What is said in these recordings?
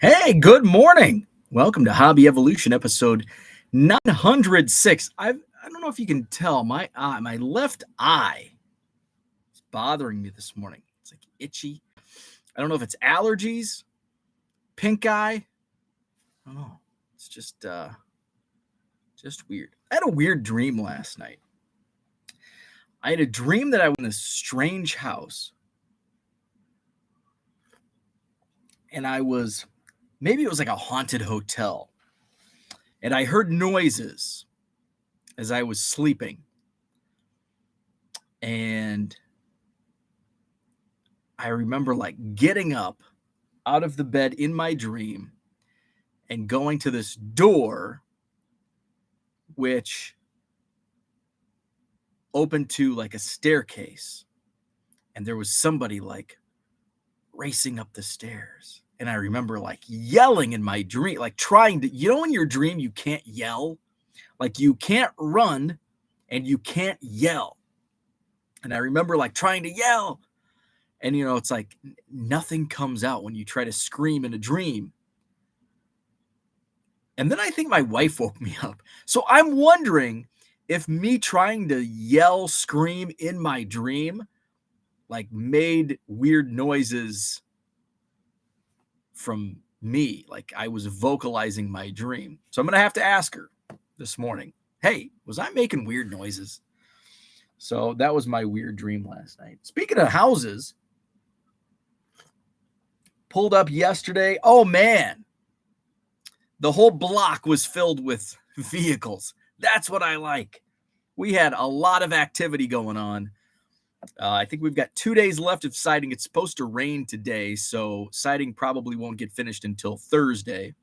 Hey, good morning. Welcome to Hobby Evolution episode 906. I don't know if you can tell my left eye is bothering me this morning. It's like itchy. I don't know if it's allergies, pink eye. I don't know. It's just weird. I had a weird dream last night. I had a dream that I was in a strange house. And maybe it was like a haunted hotel. And I heard noises as I was sleeping. And I remember like getting up out of the bed in my dream and going to this door, which opened to like a staircase. And there was somebody like racing up the stairs. And I remember like yelling in my dream, like trying to, in your dream, you can't yell, like you can't run and you can't yell. And I remember like trying to yell. And, it's like nothing comes out when you try to scream in a dream. And then I think my wife woke me up. So I'm wondering if me trying to yell, scream in my dream, like made weird noises from me. Like I was vocalizing my dream. So I'm going to have to ask her this morning, hey, was I making weird noises? So that was my weird dream last night. Speaking of houses, pulled up yesterday. Oh, man. The whole block was filled with vehicles. That's what I like. We had a lot of activity going on. I think we've got 2 days left of siding. It's supposed to rain today, so siding probably won't get finished until Thursday.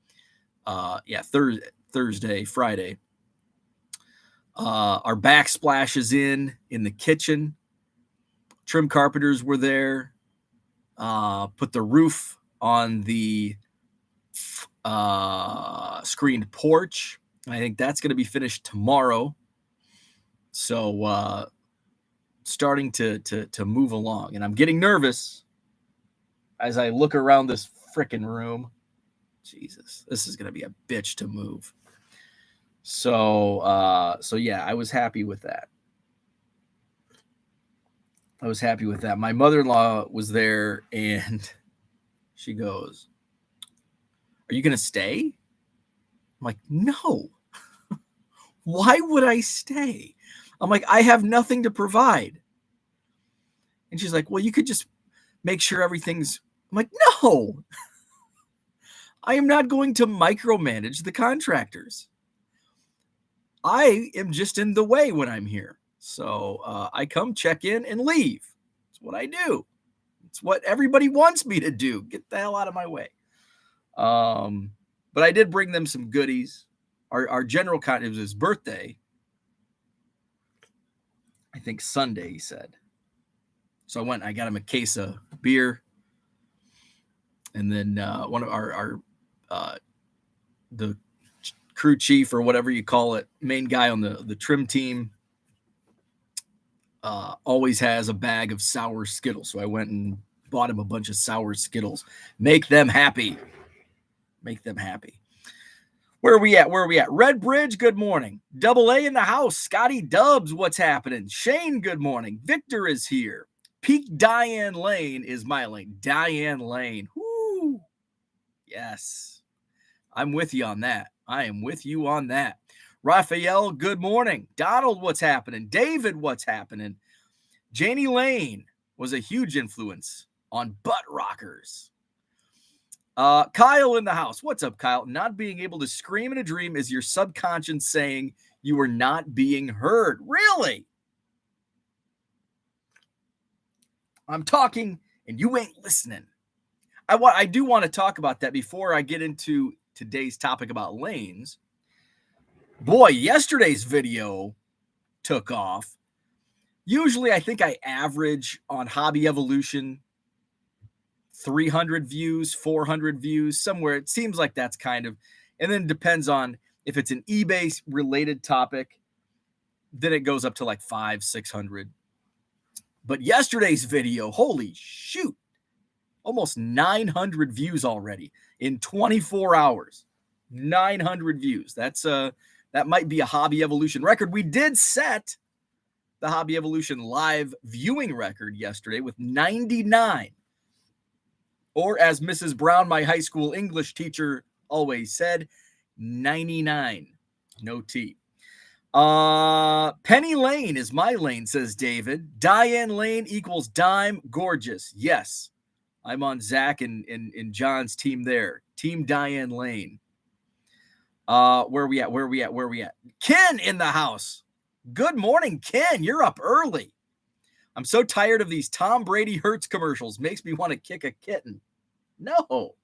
Thursday, Friday. Our backsplash is in the kitchen. Trim carpenters were there. Put the roof on the screened porch. I think that's going to be finished tomorrow. So starting to move along, and I'm getting nervous as I look around this frickin' room. Jesus, this is going to be a bitch to move. So yeah, I was happy with that. My mother-in-law was there, and she goes, "Are you going to stay?" I'm like, "No." Why would I stay? I'm like, I have nothing to provide. And she's like, well, you could just make sure everything's. I'm like, no. I am not going to micromanage the contractors. I am just in the way when I'm here. So I come, check in, and leave. It's what I do. It's what everybody wants me to do. Get the hell out of my way. But I did bring them some goodies. Our general contractor, it was his birthday. I think Sunday, he said. So I went, I got him a case of beer. And then one of our the crew chief, or whatever you call it, main guy on the trim team, always has a bag of sour Skittles. So I went and bought him a bunch of sour Skittles. Make them happy. Where are we at? Red Bridge, good morning. Double A in the house. Scotty Dubs, what's happening? Shane, good morning. Victor is here. Peak Diane Lane is my lane. Diane Lane. Woo. Yes. I'm with you on that. I am with you on that. Raphael, good morning. Donald, what's happening? David, what's happening? Janie Lane was a huge influence on butt rockers. Kyle in the house. What's up, Kyle? Not being able to scream in a dream is your subconscious saying you are not being heard. Really? I'm talking and you ain't listening. I do want to talk about that before I get into today's topic about lanes. Boy, yesterday's video took off. Usually I think I average on Hobby Evolution 300 views, 400 views, somewhere. It seems like that's kind of, and then it depends on if it's an eBay related topic, then it goes up to like 500, 600. But yesterday's video, holy shoot. Almost 900 views already in 24 hours. 900 views. That might be a Hobby Evolution record. We did set the Hobby Evolution live viewing record yesterday with 99. Or as Mrs. Brown, my high school English teacher, always said, 99. No T. Penny Lane is my lane, says David. Diane Lane equals dime. Gorgeous. Yes. I'm on Zach and John's team there. Team Diane Lane. Where are we at? Ken in the house. Good morning, Ken. You're up early. I'm so tired of these Tom Brady Hurts commercials. Makes me want to kick a kitten. No.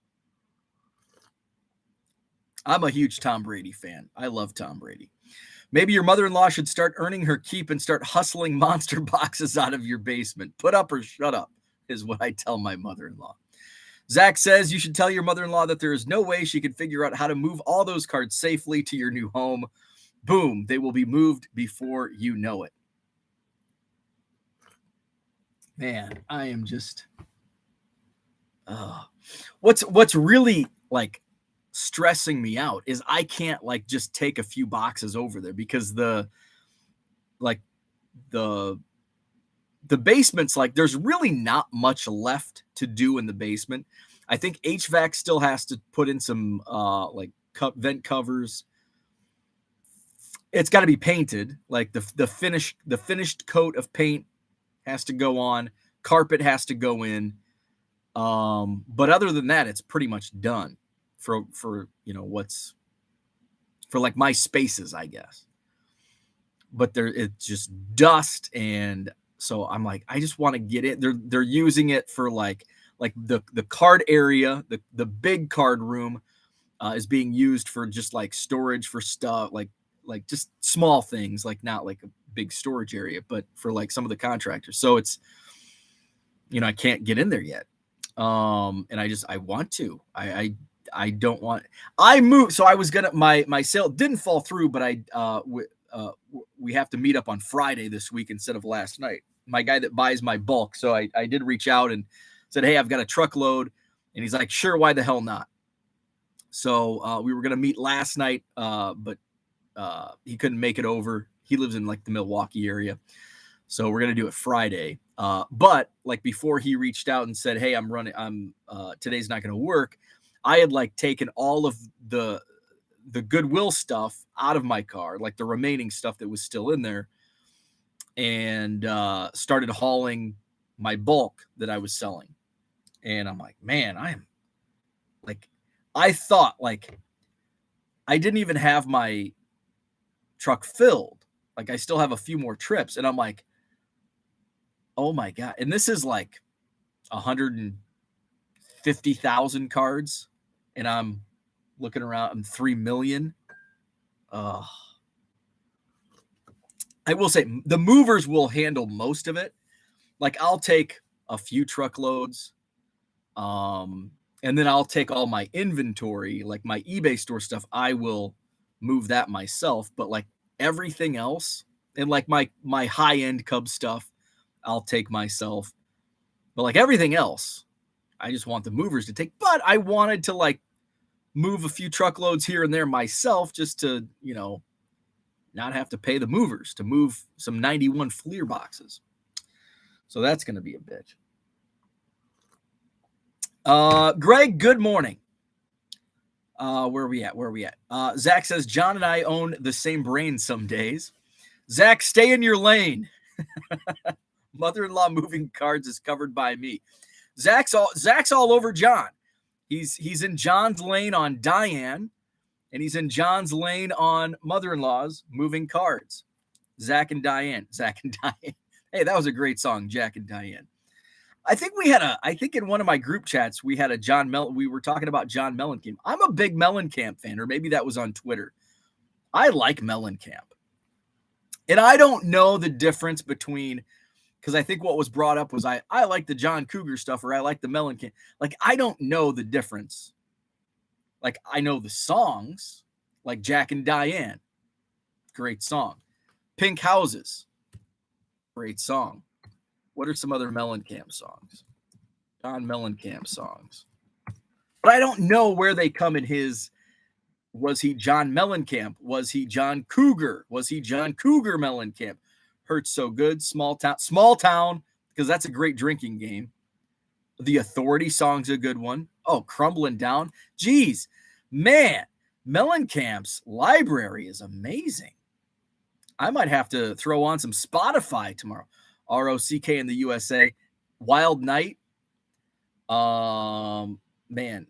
I'm a huge Tom Brady fan. I love Tom Brady. Maybe your mother-in-law should start earning her keep and start hustling monster boxes out of your basement. Put up or shut up is what I tell my mother-in-law. Zach says you should tell your mother-in-law that there is no way she can figure out how to move all those cards safely to your new home. Boom, they will be moved before you know it. Man, I am just... What's really like stressing me out is I can't like just take a few boxes over there because the basement's like there's really not much left to do in the basement. I think HVAC still has to put in some vent covers. It's got to be painted. Like the finished coat of paint has to go on. Carpet has to go in. But other than that, it's pretty much done for what's for like my spaces, I guess. But it's just dust, and so I'm like, I just want to get it. They're using it for like the card area, the big card room is being used for just like storage for stuff, like just small things, like not like a big storage area, but for like some of the contractors. So it's, I can't get in there yet. And I want to, I don't want, I moved. So I was my sale didn't fall through, but we have to meet up on Friday this week instead of last night. My guy that buys my bulk. So I did reach out and said, hey, I've got a truckload. And he's like, sure. Why the hell not? So, we were going to meet last night, but he couldn't make it over. He lives in like the Milwaukee area. So we're going to do it Friday. But like before he reached out and said, hey, today's not going to work. I had like taken all of the Goodwill stuff out of my car, like the remaining stuff that was still in there, and started hauling my bulk that I was selling. And I'm like, man, I thought like I didn't even have my truck filled. Like I still have a few more trips. And I'm like, oh my God. And this is like 150,000 cards. And I'm looking around, I'm 3 million. I will say the movers will handle most of it. Like I'll take a few truckloads. And then I'll take all my inventory, like my eBay store stuff. I will move that myself, but like everything else and like my high-end Cub stuff, I'll take myself. But like everything else, I just want the movers to take. But I wanted to like move a few truckloads here and there myself just to, not have to pay the movers to move some 91 Fleer boxes. So that's going to be a bitch. Greg, good morning. Where are we at? Zach says, John and I own the same brain some days. Zach, stay in your lane. Mother-in-law moving cards is covered by me. Zach's all over John. He's in John's lane on Diane, and he's in John's lane on mother-in-law's moving cards. Zach and Diane. Hey, that was a great song, Jack and Diane. I think in one of my group chats, we had we were talking about John Mellencamp. I'm a big Mellencamp fan, or maybe that was on Twitter. I like Mellencamp. And I don't know the difference between, because I think what was brought up was I like the John Cougar stuff, or I like the Mellencamp. Like, I don't know the difference. Like, I know the songs, like Jack and Diane. Great song. Pink Houses. Great song. What are some other Mellencamp songs? John Mellencamp songs. But I don't know where they come in his. Was he John Mellencamp? Was he John Cougar? Was he John Cougar Mellencamp? Hurts So Good, Small Town, because that's a great drinking game. The Authority song's a good one. Oh, Crumbling Down. Geez, man, Mellencamp's library is amazing. I might have to throw on some Spotify tomorrow. ROCK in the USA. Wild Night. Man,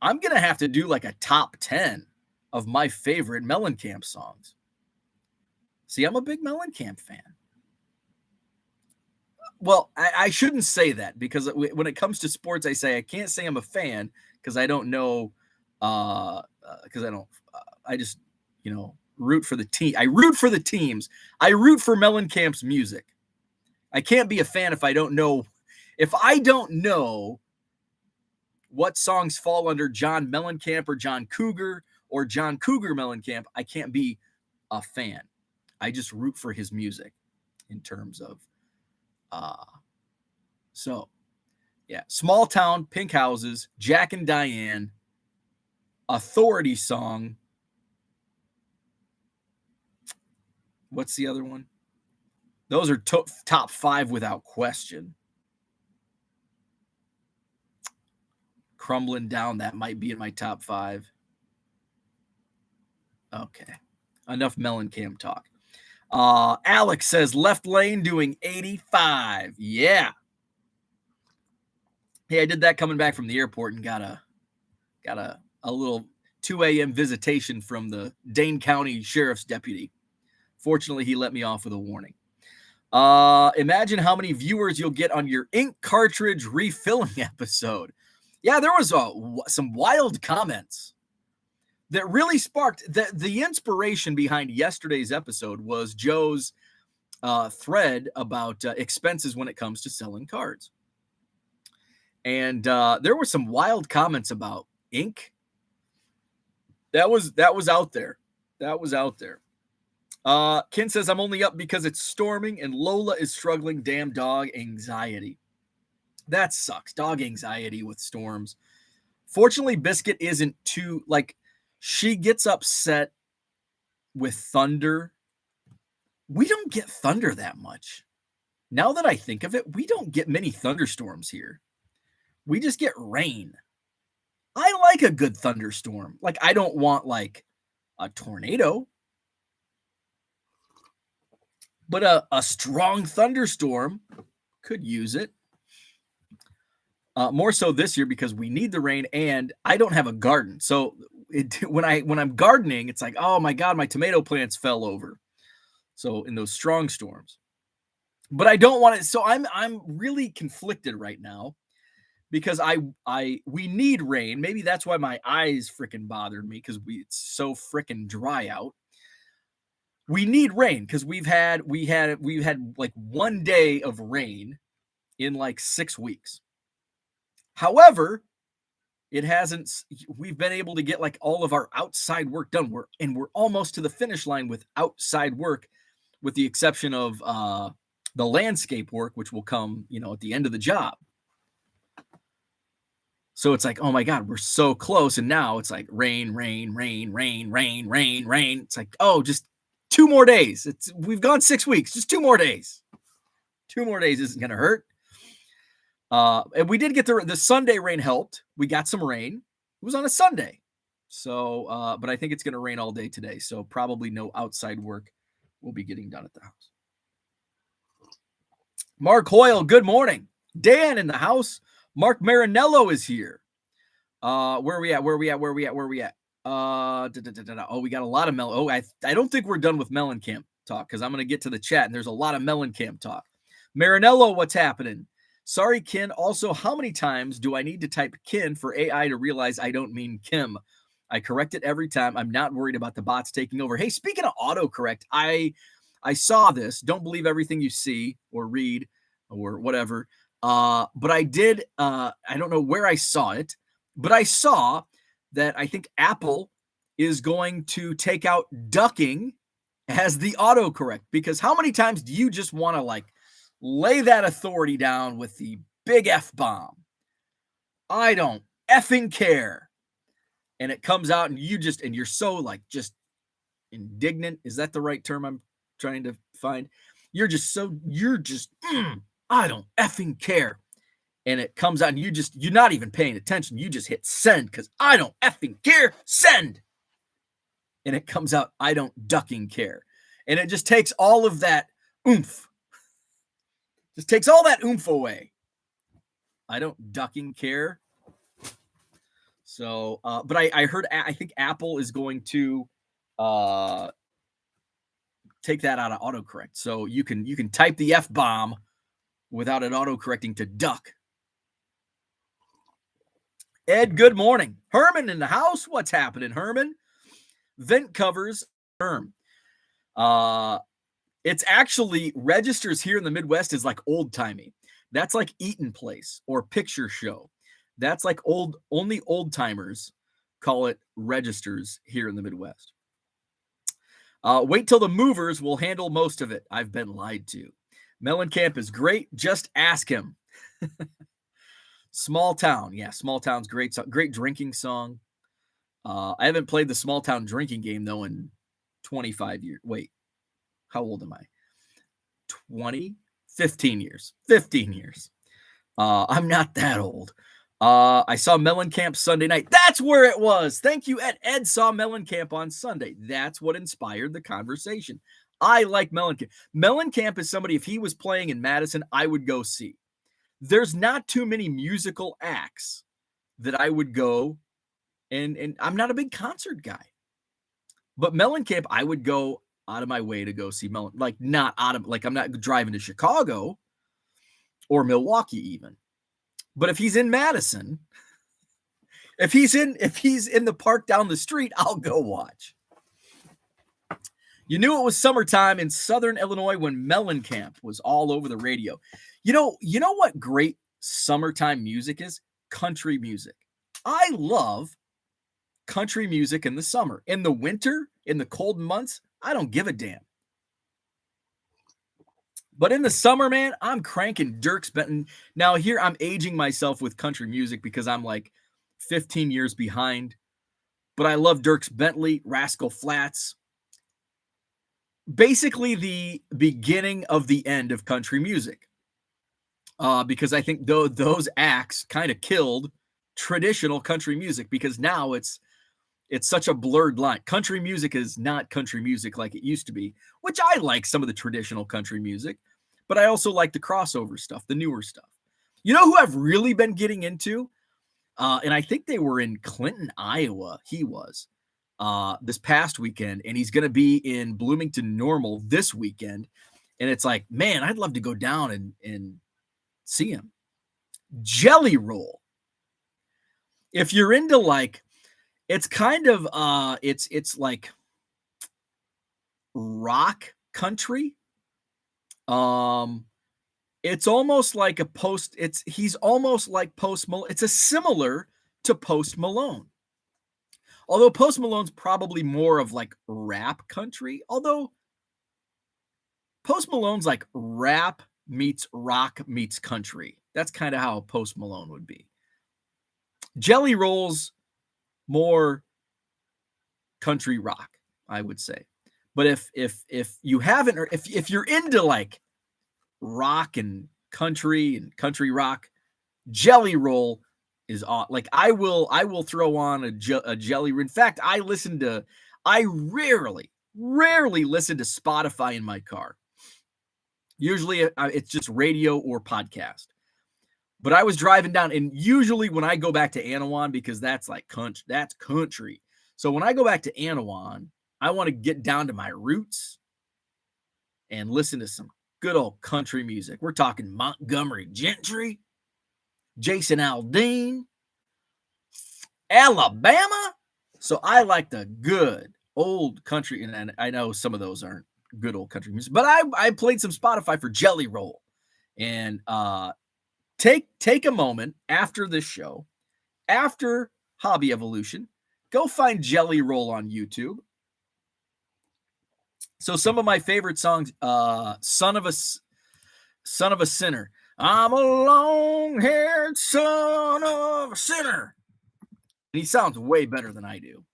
I'm going to have to do like a top 10 of my favorite Mellencamp songs. See, I'm a big Mellencamp fan. Well, I shouldn't say that, because when it comes to sports, I say I can't say I'm a fan because I don't know, because I just, root for the team. I root for the teams. I root for Mellencamp's music. I can't be a fan if I don't know what songs fall under John Mellencamp or John Cougar or John Cougar Mellencamp. I can't be a fan. I just root for his music in terms of, Small Town, Pink Houses, Jack and Diane, Authority song. What's the other one? Those are top 5 without question. Crumbling Down, that might be in my top 5. Okay. Enough Mellencamp talk. Alex says Left Lane doing 85. Yeah. Hey, I did that coming back from the airport and got a little 2 a.m. visitation from the Dane County Sheriff's deputy. Fortunately, he let me off with a warning. Imagine how many viewers you'll get on your ink cartridge refilling episode. Yeah, there was some wild comments that really sparked the inspiration behind yesterday's episode was Joe's thread about expenses when it comes to selling cards. And there were some wild comments about ink. That was out there. That was out there. Ken says, I'm only up because it's storming and Lola is struggling. Damn dog anxiety. That sucks. Dog anxiety with storms. Fortunately, Biscuit isn't too, she gets upset with thunder. We don't get thunder that much. Now that I think of it, we don't get many thunderstorms here. We just get rain. I like a good thunderstorm. I don't want a tornado. But a strong thunderstorm could use it. More so this year because we need the rain, and I don't have a garden. So when I'm gardening, it's like, oh my God, my tomato plants fell over. So in those strong storms, but I don't want it. So I'm really conflicted right now because we need rain. Maybe that's why my eyes freaking bothered me, because it's so freaking dry out. We need rain because we had 1 day of rain in 6 weeks. However, we've been able to get all of our outside work done. We're almost to the finish line with outside work, with the exception of the landscape work, which will come, at the end of the job. So it's oh my God, we're so close. And now it's rain, rain, rain, rain, rain, rain, rain. It's oh, just 2 more days. We've gone 6 weeks, just 2 more days. 2 more days isn't going to hurt. And we did get the Sunday rain helped. We got some rain. It was on a Sunday. So, but I think it's going to rain all day today. So probably no outside work will be getting done at the house. Mark Hoyle, good morning. Dan in the house. Mark Marinello is here. Where are we at? Oh, we got a lot of I don't think we're done with Mellencamp talk, because I'm going to get to the chat and there's a lot of Mellencamp talk. Marinello, what's happening? Sorry, Ken. Also, how many times do I need to type Ken for AI to realize I don't mean Kim? I correct it every time. I'm not worried about the bots taking over. Hey, speaking of autocorrect, I saw this. Don't believe everything you see or read or whatever. But I did, I don't know where I saw it, but I saw that I think Apple is going to take out ducking as the autocorrect, because how many times do you just want to lay that authority down with the big F-bomb? I don't effing care. And it comes out and you're so like just indignant. Is that the right term I'm trying to find? You're just, I don't effing care. And it comes out and you're not even paying attention. You just hit send because I don't effing care. Send. And it comes out, I don't ducking care. And it just takes all of that oomph. Just takes all that oomph away. I don't ducking care. So, but I heard, I think Apple is going to take that out of autocorrect. So you can type the F-bomb without it autocorrecting to duck. Ed, good morning. Herman in the house. What's happening, Herman? Vent covers term. It's actually registers here in the Midwest is like old timey. That's like Eaton Place or Picture Show. That's like only old timers call it registers here in the Midwest. Wait till the movers will handle most of it. I've been lied to. Mellencamp is great. Just ask him. Small Town. Yeah, Small Town's great. Great drinking song. I haven't played the Small Town drinking game, though, in 25 years. Wait, how old am I? 15 years. 15 years. I'm not that old. I saw Mellencamp Sunday night. That's where it was. Thank you, Ed. Ed saw Mellencamp on Sunday. That's what inspired the conversation. I like Mellencamp. Mellencamp is somebody, if he was playing in Madison, I would go see. There's not too many musical acts that I would go, and I'm not a big concert guy. But Mellencamp, I would go out of my way to go see like I'm not driving to Chicago or Milwaukee even. But if he's in Madison, if he's in the park down the street, I'll go watch. You knew it was summertime in Southern Illinois when Mellencamp was all over the radio. You know what great summertime music is? Country music. I love country music in the summer. In the winter, in the cold months, I don't give a damn. But in the summer, man, I'm cranking Dierks Bentley. Now here I'm aging myself with country music because I'm like 15 years behind. But I love Dierks Bentley, Rascal Flatts. Basically the beginning of the end of country music. Because I think those acts kind of killed traditional country music because now it's such a blurred line. Country music is not country music like it used to be, which I like some of the traditional country music, but I also like the crossover stuff, the newer stuff. You know who I've really been getting into? And I think they were in Clinton, Iowa. He was this past weekend, and he's going to be in Bloomington Normal this weekend. And it's like, man, I'd love to go down and see him. Jelly Roll. If you're into like, it's kind of it's like rock country. It's almost like he's almost like Post Malone. It's a similar to Post Malone. Although Post Malone's probably more of like rap country, although Post Malone's like rap meets rock meets country. That's kind of how Post Malone would be. Jelly Roll's more country rock, I would say. But if you haven't, or if you're into like rock and country rock, Jelly Roll is on. Like I will throw on a Jelly. In fact, I rarely listen to Spotify in my car. Usually it's just radio or podcast. But I was driving down, and usually when I go back to Anawan, because that's like country, that's country. So when I go back to Anawan, I want to get down to my roots and listen to some good old country music. We're talking Montgomery Gentry, Jason Aldean, Alabama. So I like the good old country, and I know some of those aren't good old country music, but I played some Spotify for Jelly Roll. And take a moment after this show, after Hobby Evolution, go find Jelly Roll on YouTube. So some of my favorite songs, Son of a Sinner. I'm a long-haired son of a sinner. And he sounds way better than I do.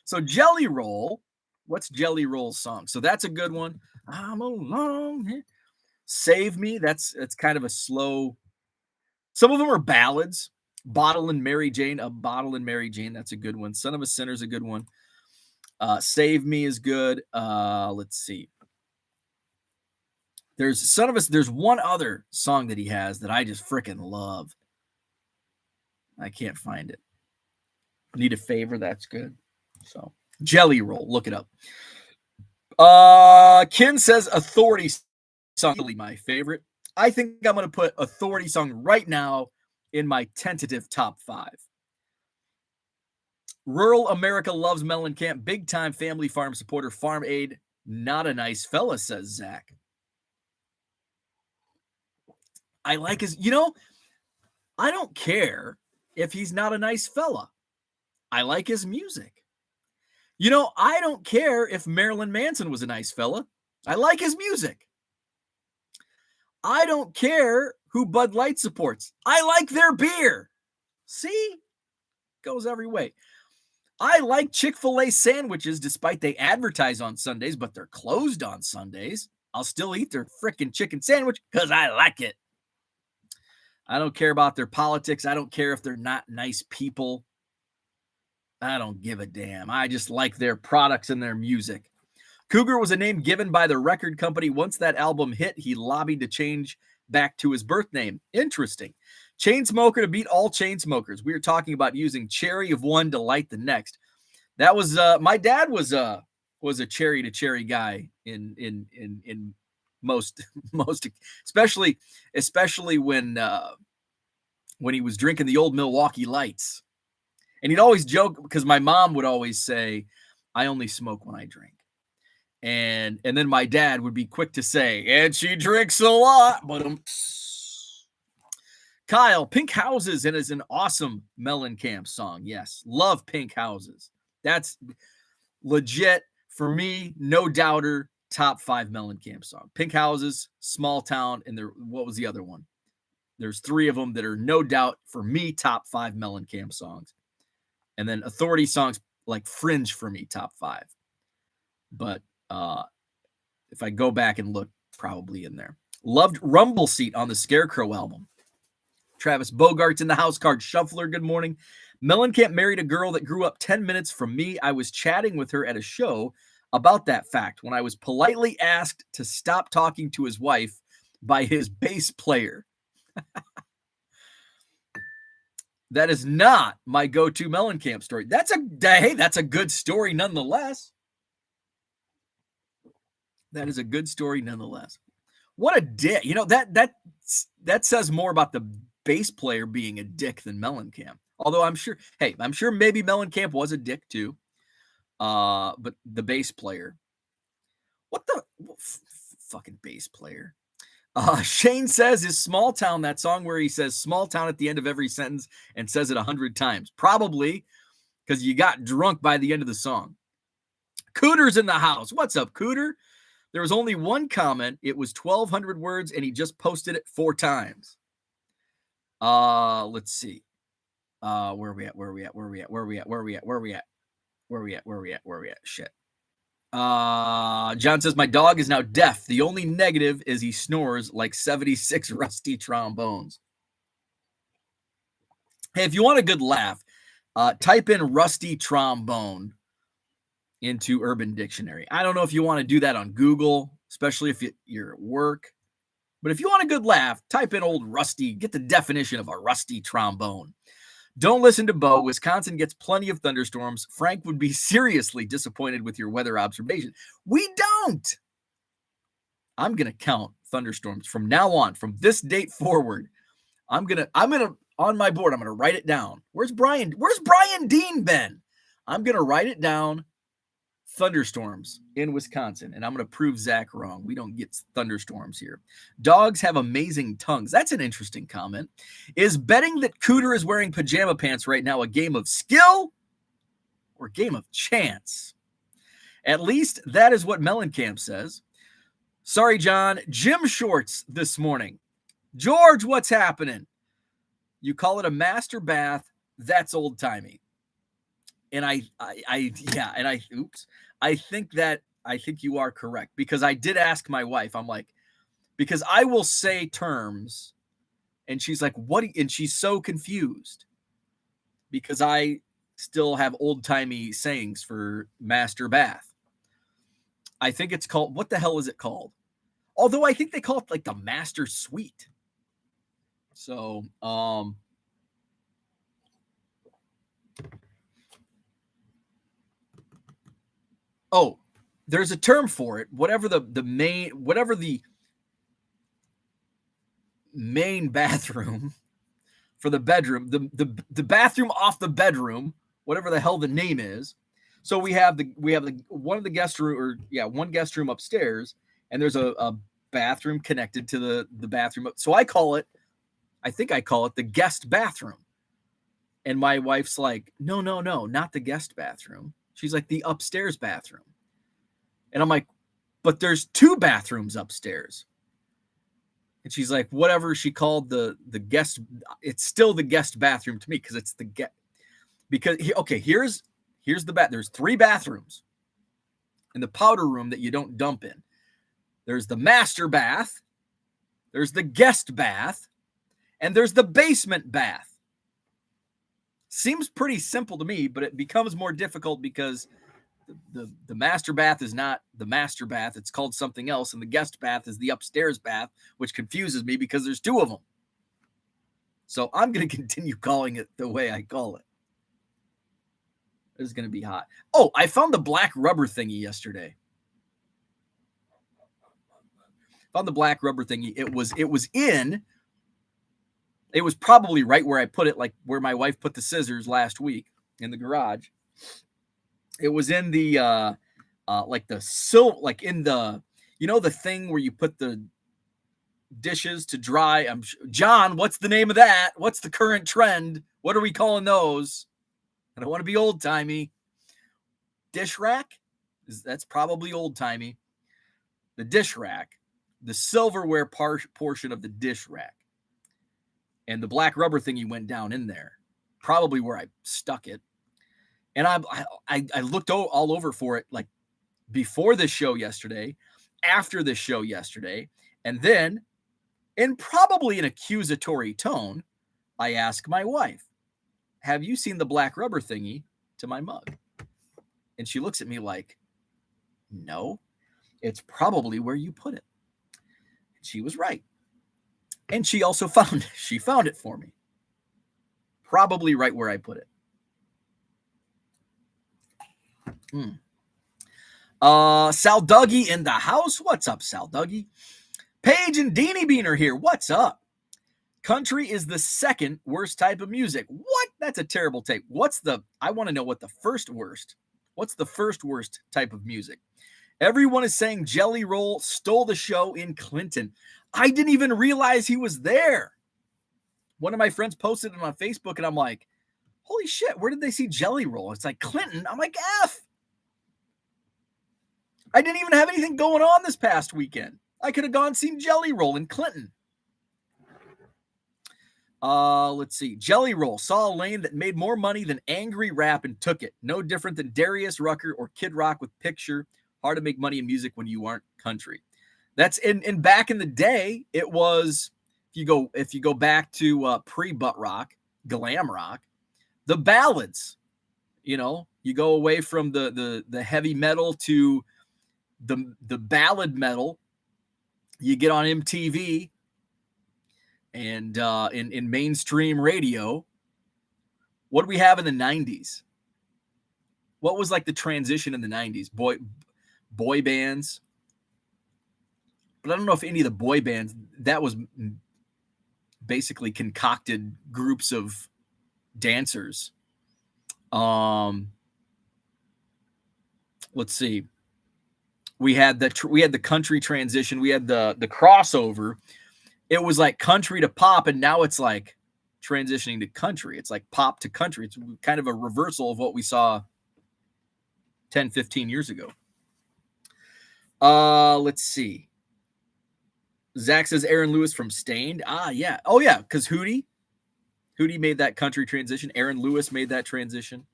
So Jelly Roll, what's Jelly Roll's song? So that's a good one. I'm a long-haired. Save Me, that's kind of a slow. Some of them are ballads. Bottle and Mary Jane, A Bottle and Mary Jane, that's a good one. Son of a Sinner is a good one. Save Me is good. Let's see. There's one other song that he has that I just freaking love. I can't find it. Need a Favor, that's good. So Jelly Roll, look it up. Ken says Authority song, really my favorite. I think I'm going to put Authority song right now in my tentative top 5. Rural America loves Mellencamp. Big time family farm supporter. Farm aid. Not a nice fella, says Zach. I like his, I don't care if he's not a nice fella. I like his music. I don't care if Marilyn Manson was a nice fella. I like his music. I don't care who Bud Light supports. I like their beer. See? Goes every way. I like Chick-fil-A sandwiches despite they advertise on Sundays, but they're closed on Sundays. I'll still eat their frickin' chicken sandwich because I like it. I don't care about their politics. I don't care if they're not nice people. I don't give a damn. I just like their products and their music. Cougar was a name given by the record company. Once that album hit, he lobbied to change back to his birth name. Interesting. Chainsmoker to beat all chain smokers. We were talking about using cherry of one to light the next. That was my dad was a cherry to cherry guy in most especially when he was drinking the old Milwaukee Lights. And he'd always joke because my mom would always say, I only smoke when I drink. And then my dad would be quick to say, and she drinks a lot. But Kyle, Pink Houses, and is an awesome Mellencamp song. Yes, love Pink Houses. That's legit for me, no doubter. Top 5 Mellencamp song. Pink Houses, Small Town, and what was the other one? There's 3 of them that are no doubt for me top 5 Mellencamp songs. And then Authority songs like Fringe for me, top 5. But if I go back and look, probably in there. Loved Rumble Seat on the Scarecrow album. Travis Bogart's in the house. Card Shuffler, good morning. Mellencamp married a girl that grew up 10 minutes from me. I was chatting with her at a show about that fact when I was politely asked to stop talking to his wife by his bass player. That is not my go-to Mellencamp story. That's a good story nonetheless. That is a good story nonetheless. What a dick. That says more about the bass player being a dick than Mellencamp. Although I'm sure maybe Mellencamp was a dick too. But the bass player. What the fucking bass player? Shane says, is Small Town that song where he says small town at the end of every sentence and says it 100 times? Probably, because you got drunk by the end of the song. Cooter's in the house. What's up, Cooter? There was only one comment. It was 1,200 words, and he just posted it 4 times. Let's see. Where are we at? Shit. John says, my dog is now deaf. The only negative is he snores like 76 rusty trombones. Hey, if you want a good laugh, type in rusty trombone into Urban Dictionary. I don't know if you want to do that on Google, especially if you're at work. But if you want a good laugh, type in old rusty, get the definition of a rusty trombone. Don't listen to Bo. Wisconsin gets plenty of thunderstorms. Frank would be seriously disappointed with your weather observation. We don't. I'm going to count thunderstorms from now on, from this date forward. I'm going to on my board, I'm going to write it down. Where's Brian Dean been? I'm going to write it down. Thunderstorms in Wisconsin, and I'm going to prove Zach wrong. We don't get thunderstorms here. Dogs have amazing tongues. That's an interesting comment. Is betting that Cooter is wearing pajama pants right now a game of skill or game of chance? At least that is what Mellencamp says. Sorry, John. Gym shorts this morning. George, what's happening? You call it a master bath. That's old timey. And I think you are correct, because I did ask my wife. I'm like, because I will say terms and she's like, what? And she's so confused because I still have old timey sayings for master bath. I think it's called, what the hell is it called? Although I think they call it like the master suite. So, oh, there's a term for it. Whatever the main bathroom for the bedroom, the bathroom off the bedroom, whatever the hell the name is. So we have the one of the guest room, or one guest room upstairs, and there's a bathroom connected to the bathroom. So I think I call it the guest bathroom. And my wife's like, no, not the guest bathroom. She's like, the upstairs bathroom. And I'm like, but there's 2 bathrooms upstairs. And she's like, whatever she called the guest, it's still the guest bathroom to me, because it's the get. Because here's the bath. There's 3 bathrooms in the powder room that you don't dump in. There's the master bath, there's the guest bath, and there's the basement bath. Seems pretty simple to me, but it becomes more difficult because the master bath is not the master bath. It's called something else. And the guest bath is the upstairs bath, which confuses me because there's 2 of them. So I'm going to continue calling it the way I call it. It's going to be hot. Oh, I found the black rubber thingy yesterday. Found the black rubber thingy. It was probably right where I put it, like where my wife put the scissors last week in the garage. It was in the like the like in the, the thing where you put the dishes to dry. John, what's the name of that? What's the current trend? What are we calling those? I don't want to be old timey. Dish rack? That's probably old timey. The dish rack, the silverware portion of the dish rack. And the black rubber thingy went down in there, probably where I stuck it. And I looked all over for it, like before this show yesterday, after this show yesterday, and then, in probably an accusatory tone, I asked my wife, have you seen the black rubber thingy to my mug? And she looks at me like, no, it's probably where you put it. And she was right. And she also found it for me. Probably right where I put it. Sal Dougie in the house. What's up, Sal Dougie? Paige and Deanie Bean are here. What's up? Country is the second worst type of music. What? That's a terrible take. I want to know what the first worst. What's the first worst type of music? Everyone is saying Jelly Roll stole the show in Clinton. I didn't even realize he was there. One of my friends posted it on Facebook, and I'm like, holy shit, where did they see Jelly Roll? It's like, Clinton. I'm like, F. I didn't even have anything going on this past weekend. I could have gone and seen Jelly Roll in Clinton. Let's see. Jelly Roll saw a lane that made more money than Angry Rap and took it. No different than Darius Rucker or Kid Rock with Picture. Hard to make money in music when you aren't country. That's in back in the day. It was, if you go back to pre-butt rock, glam rock, the ballads. You go away from the heavy metal to the ballad metal. You get on MTV and in mainstream radio. What do we have in the 90s? What was like the transition in the 90s? Boy bands. But I don't know if any of the boy bands, that was basically concocted groups of dancers. Let's see. We had the country transition. We had the crossover. It was like country to pop, and now it's like transitioning to country. It's like pop to country. It's kind of a reversal of what we saw 10, 15 years ago. Let's see. Zach says Aaron Lewis from Stained. Ah, yeah. Oh, yeah, because Hootie made that country transition. Aaron Lewis made that transition.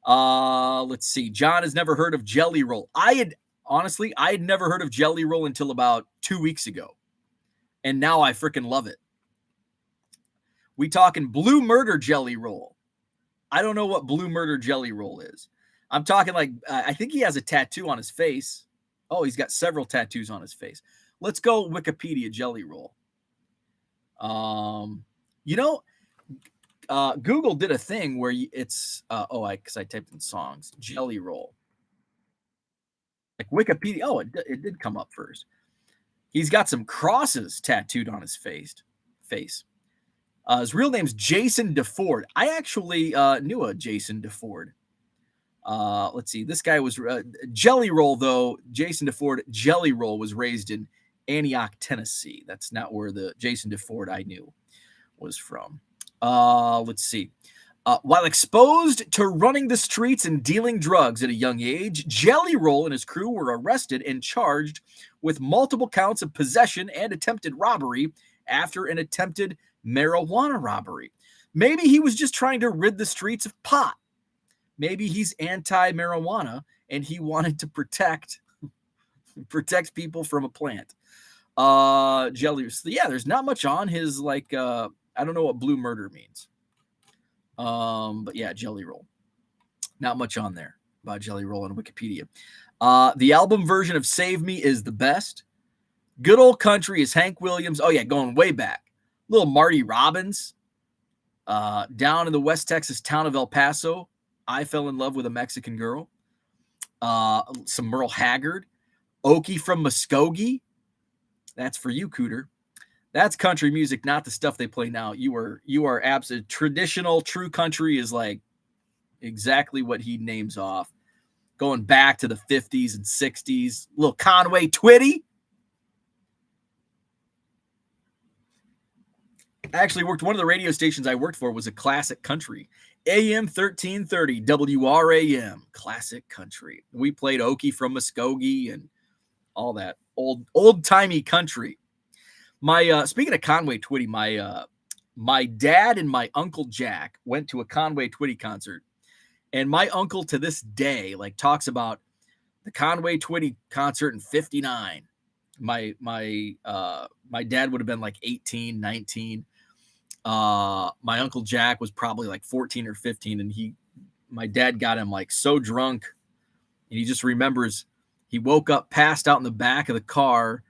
Let's see. John has never heard of Jelly Roll. I had never heard of Jelly Roll until about 2 weeks ago. And now I freaking love it. We talking Blue Murder Jelly Roll. I don't know what Blue Murder Jelly Roll is. I'm talking like, I think he has a tattoo on his face. Oh, he's got several tattoos on his face. Let's go Wikipedia Jelly Roll. Google did a thing where it's, because I typed in songs, Jelly Roll. Like Wikipedia, it did come up first. He's got some crosses tattooed on his face. His real name's Jason DeFord. I actually knew a Jason DeFord. Let's see. This guy was Jelly Roll, though. Jason DeFord, Jelly Roll, was raised in Antioch, Tennessee. That's not where the Jason DeFord I knew was from. Let's see. While exposed to running the streets and dealing drugs at a young age, Jelly Roll and his crew were arrested and charged with multiple counts of possession and attempted robbery after an attempted marijuana robbery. Maybe he was just trying to rid the streets of pot. Maybe he's anti-marijuana and he wanted to protect people from a plant. Jelly. Yeah, there's not much on his, like, I don't know what Blue Murder means. But yeah, Jelly Roll. Not much on there about Jelly Roll on Wikipedia. The album version of Save Me is the best. Good Old Country is Hank Williams. Oh yeah, going way back. Little Marty Robbins. Down in the West Texas town of El Paso, I Fell in Love with a Mexican Girl. Some Merle Haggard. Okie from Muskogee. That's for you, Cooter. That's country music, not the stuff they play now. You are absolute traditional. True country is like exactly what he names off. Going back to the 50s and 60s. Little Conway Twitty. I actually worked, one of the radio stations I worked for was a classic country. AM 1330 WRAM. Classic country. We played Okie from Muskogee and all that old-timey country. My speaking of Conway Twitty, my dad and my uncle Jack went to a Conway Twitty concert, and my uncle to this day like talks about the Conway Twitty concert in '59. My dad would have been like 18, 19. My uncle Jack was probably like 14 or 15, and my dad got him like so drunk, and he just remembers he woke up passed out in the back of the car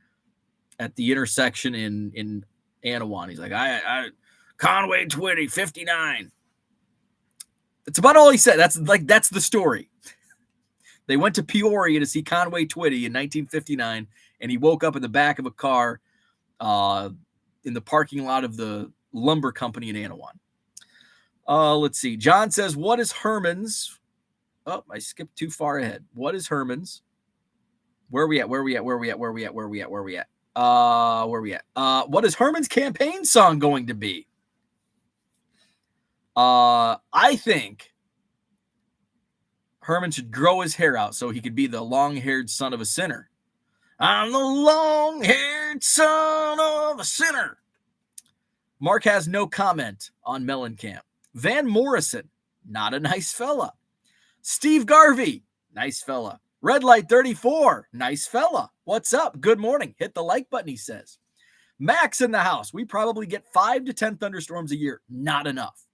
at the intersection in Anawan. He's like, I Conway Twitty, 59. That's about all he said. That's the story. They went to Peoria to see Conway Twitty in 1959, and he woke up in the back of a car in the parking lot of the lumber company in Anawan. Let's see. John says, what is Herman's? Oh, I skipped too far ahead. What is Herman's? Where are we at? What is Herman's campaign song going to be? I think Herman should grow his hair out so he could be the long-haired son of a sinner. I'm the long-haired son of a sinner. Mark has no comment on Mellencamp. Van Morrison, not a nice fella. Steve Garvey, nice fella. Red Light 34, nice fella. What's up? Good morning. Hit the like button, he says. Max in the house. We probably get 5 to 10 thunderstorms a year. Not enough.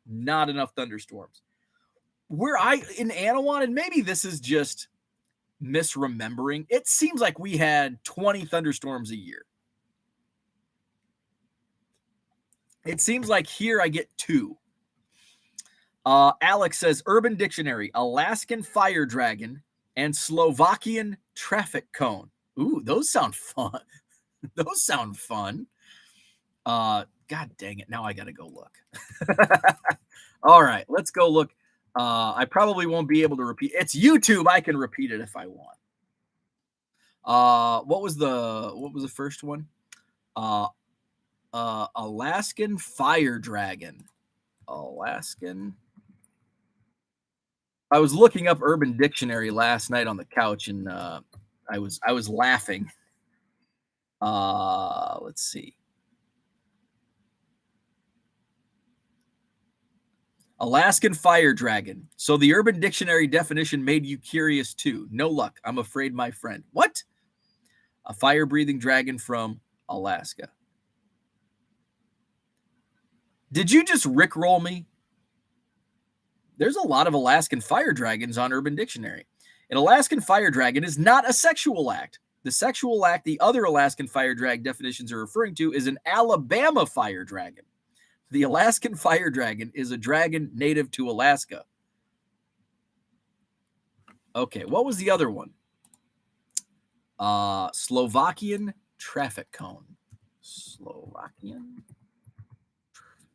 Not enough thunderstorms. In Anawan, and maybe this is just misremembering, it seems like we had 20 thunderstorms a year. It seems like here I get 2. Alex says, Urban Dictionary, Alaskan fire dragon, and Slovakian traffic cone. Ooh, those sound fun. Those sound fun. God dang it. Now I got to go look. All right, let's go look. I probably won't be able to repeat. It's YouTube. I can repeat it if I want. What was the first one? Alaskan fire dragon. Alaskan. I was looking up Urban Dictionary last night on the couch, and I was laughing. Let's see. Alaskan fire dragon. So the Urban Dictionary definition made you curious too. No luck. I'm afraid, my friend. What? A fire breathing dragon from Alaska. Did you just rickroll me? There's a lot of Alaskan fire dragons on Urban Dictionary. An Alaskan fire dragon is not a sexual act. The sexual act the other Alaskan fire drag definitions are referring to is an Alabama fire dragon. The Alaskan fire dragon is a dragon native to Alaska. Okay, what was the other one? Slovakian traffic cone. Slovakian traffic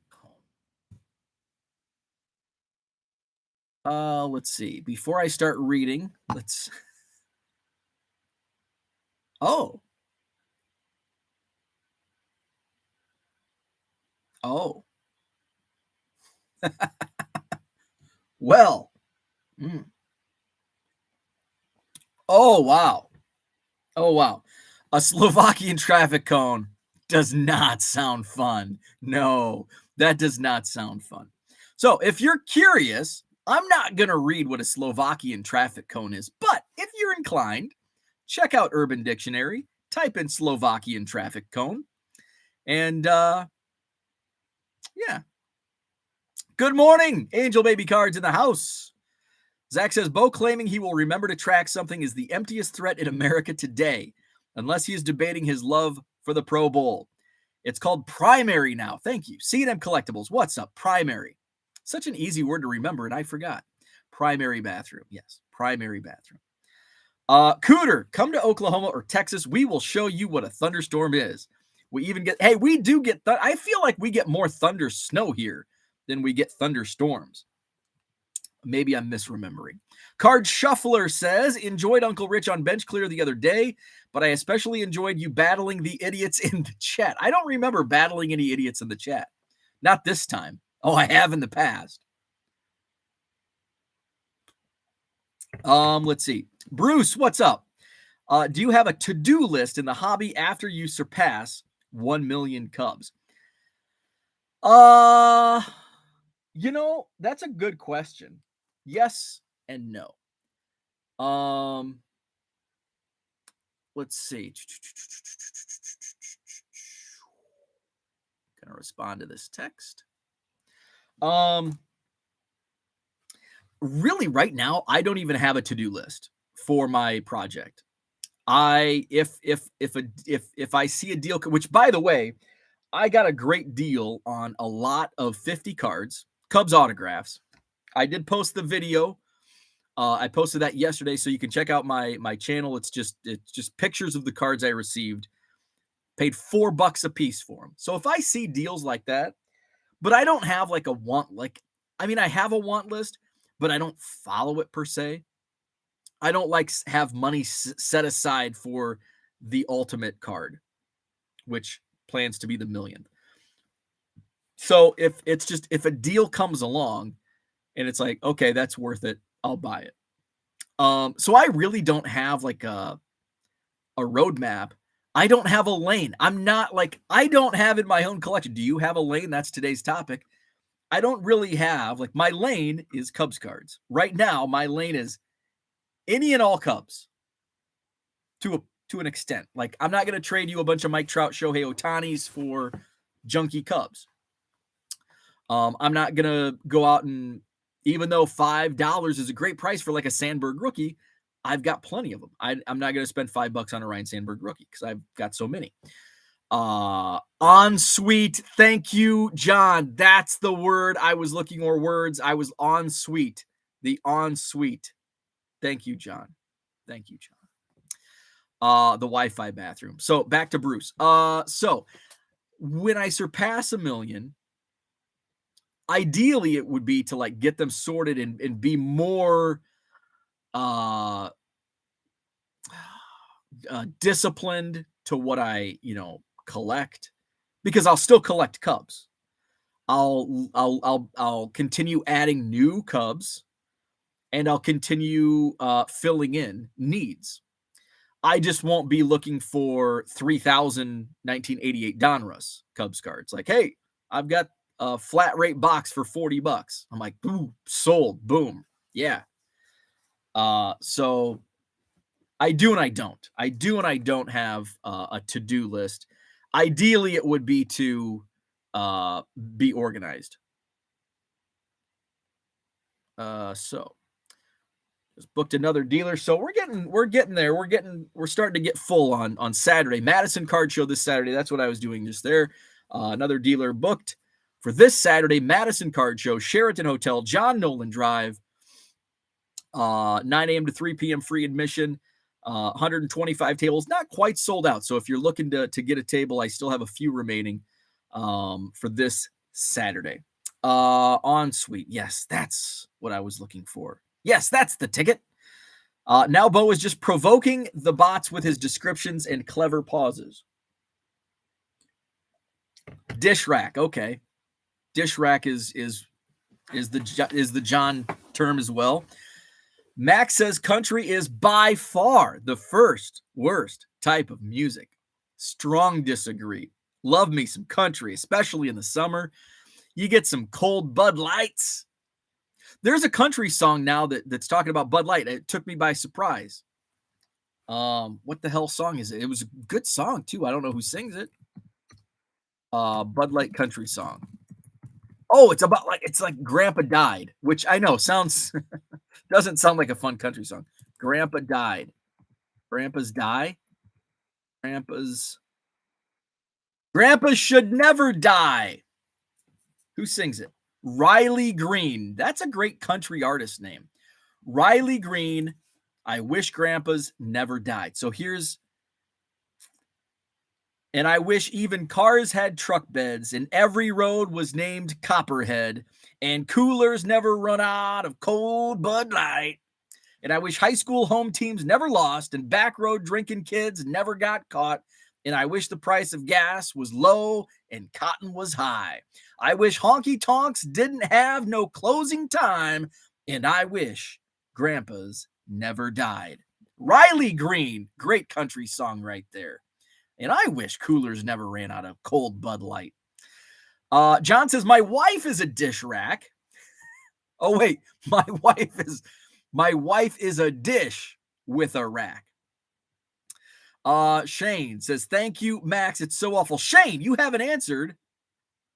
cone. Let's see. Before I start reading, let's. Oh. Oh. Well. Mm. Oh, wow. Oh, wow. A Slovakian traffic cone does not sound fun. No, that does not sound fun. So if you're curious, I'm not going to read what a Slovakian traffic cone is, but if you're inclined, check out Urban Dictionary, type in Slovakian traffic cone, and yeah. Good morning, Angel Baby Cards in the house. Zach says, Bo claiming he will remember to track something is the emptiest threat in America today, unless he is debating his love for the Pro Bowl. It's called primary now. Thank you. C&M Collectibles. What's up? Primary. Such an easy word to remember, and I forgot. Primary bathroom. Yes, primary bathroom. Cooter, come to Oklahoma or Texas. We will show you what a thunderstorm is. We even get, hey, we do get, I feel like we get more thunder snow here than we get thunderstorms. Maybe I'm misremembering. Card Shuffler says, enjoyed Uncle Rich on Bench Clear the other day, but I especially enjoyed you battling the idiots in the chat. I don't remember battling any idiots in the chat. Not this time. Oh, I have in the past. Let's see. Bruce, what's up? Do you have a to-do list in the hobby after you surpass 1 million Cubs? You know, that's a good question. Yes and no. Let's see. Gonna respond to this text. Really right now, I don't even have a to-do list for my project. If I see a deal, which by the way, I got a great deal on a lot of 50 cards, Cubs autographs. I did post the video. I posted that yesterday, so you can check out my channel. It's just pictures of the cards I received. Paid $4 a piece for them. So if I see deals like that, but I don't have like a want, I have a want list, but I don't follow it per se. I don't like have money set aside for the ultimate card, which plans to be the millionth. So if a deal comes along and it's like, okay, that's worth it, I'll buy it. So I really don't have like a roadmap. I don't have a lane. I don't have in my own collection. Do you have a lane? That's today's topic. I don't really have, my lane is Cubs cards. Right now, my lane is any and all Cubs to an extent. I'm not going to trade you a bunch of Mike Trout, Shohei Ohtani's for junky Cubs. I'm not going to go out and, even though $5 is a great price for a Sandberg rookie, I've got plenty of them. I'm not going to spend $5 on a Ryan Sandberg rookie because I've got so many. On suite. Thank you, John. That's the word I was looking for. Words. I was on suite. The on suite. Thank you, John. Thank you, John. The Wi-Fi bathroom. So back to Bruce. So when I surpass 1 million, ideally it would be to get them sorted and be more disciplined to what I, collect, because I'll still collect Cubs. I'll continue adding new Cubs, and I'll continue filling in needs. I just won't be looking for 3,000 1988 Donruss Cubs cards. Like, hey, I've got a flat rate box for $40. I'm like, boom, sold, boom. Yeah. So I do and I don't. I do and I don't have a to-do list. Ideally, it would be to be organized. So just booked another dealer. So we're getting there. We're starting to get full on Saturday. Madison Card Show this Saturday. That's what I was doing just there. Another dealer booked for this Saturday. Madison Card Show, Sheraton Hotel, John Nolan Drive. 9 a.m. to 3 p.m. free admission. 125 tables, not quite sold out. So if you're looking to get a table, I still have a few remaining for this Saturday. Ensuite. Yes, that's what I was looking for. Yes, that's the ticket. Now Bo is just provoking the bots with his descriptions and clever pauses. Dish rack, okay. Dish rack is the John term as well. Max says country is by far the first worst type of music. Strong disagree. Love me some country, especially in the summer. You get some cold Bud Lights. There's a country song now that's talking about Bud Light. It took me by surprise. What the hell song is it? It was a good song too. I don't know who sings it. Bud Light country song. Oh, it's like Grandpa died, which I know sounds doesn't sound like a fun country song. Grandpa died. Grandpas die. Grandpas should never die. Who sings it? Riley Green. That's a great country artist name. Riley Green. I wish grandpas never died. So and I wish even cars had truck beds and every road was named Copperhead and coolers never run out of cold Bud Light. And I wish high school home teams never lost and back road drinking kids never got caught. And I wish the price of gas was low and cotton was high. I wish honky tonks didn't have no closing time. And I wish grandpas never died. Riley Green, great country song right there. And I wish coolers never ran out of cold Bud Light. John says, my wife is a dish rack. Oh, wait, my wife is a dish with a rack. Shane says, thank you, Max. It's so awful. Shane, you haven't answered.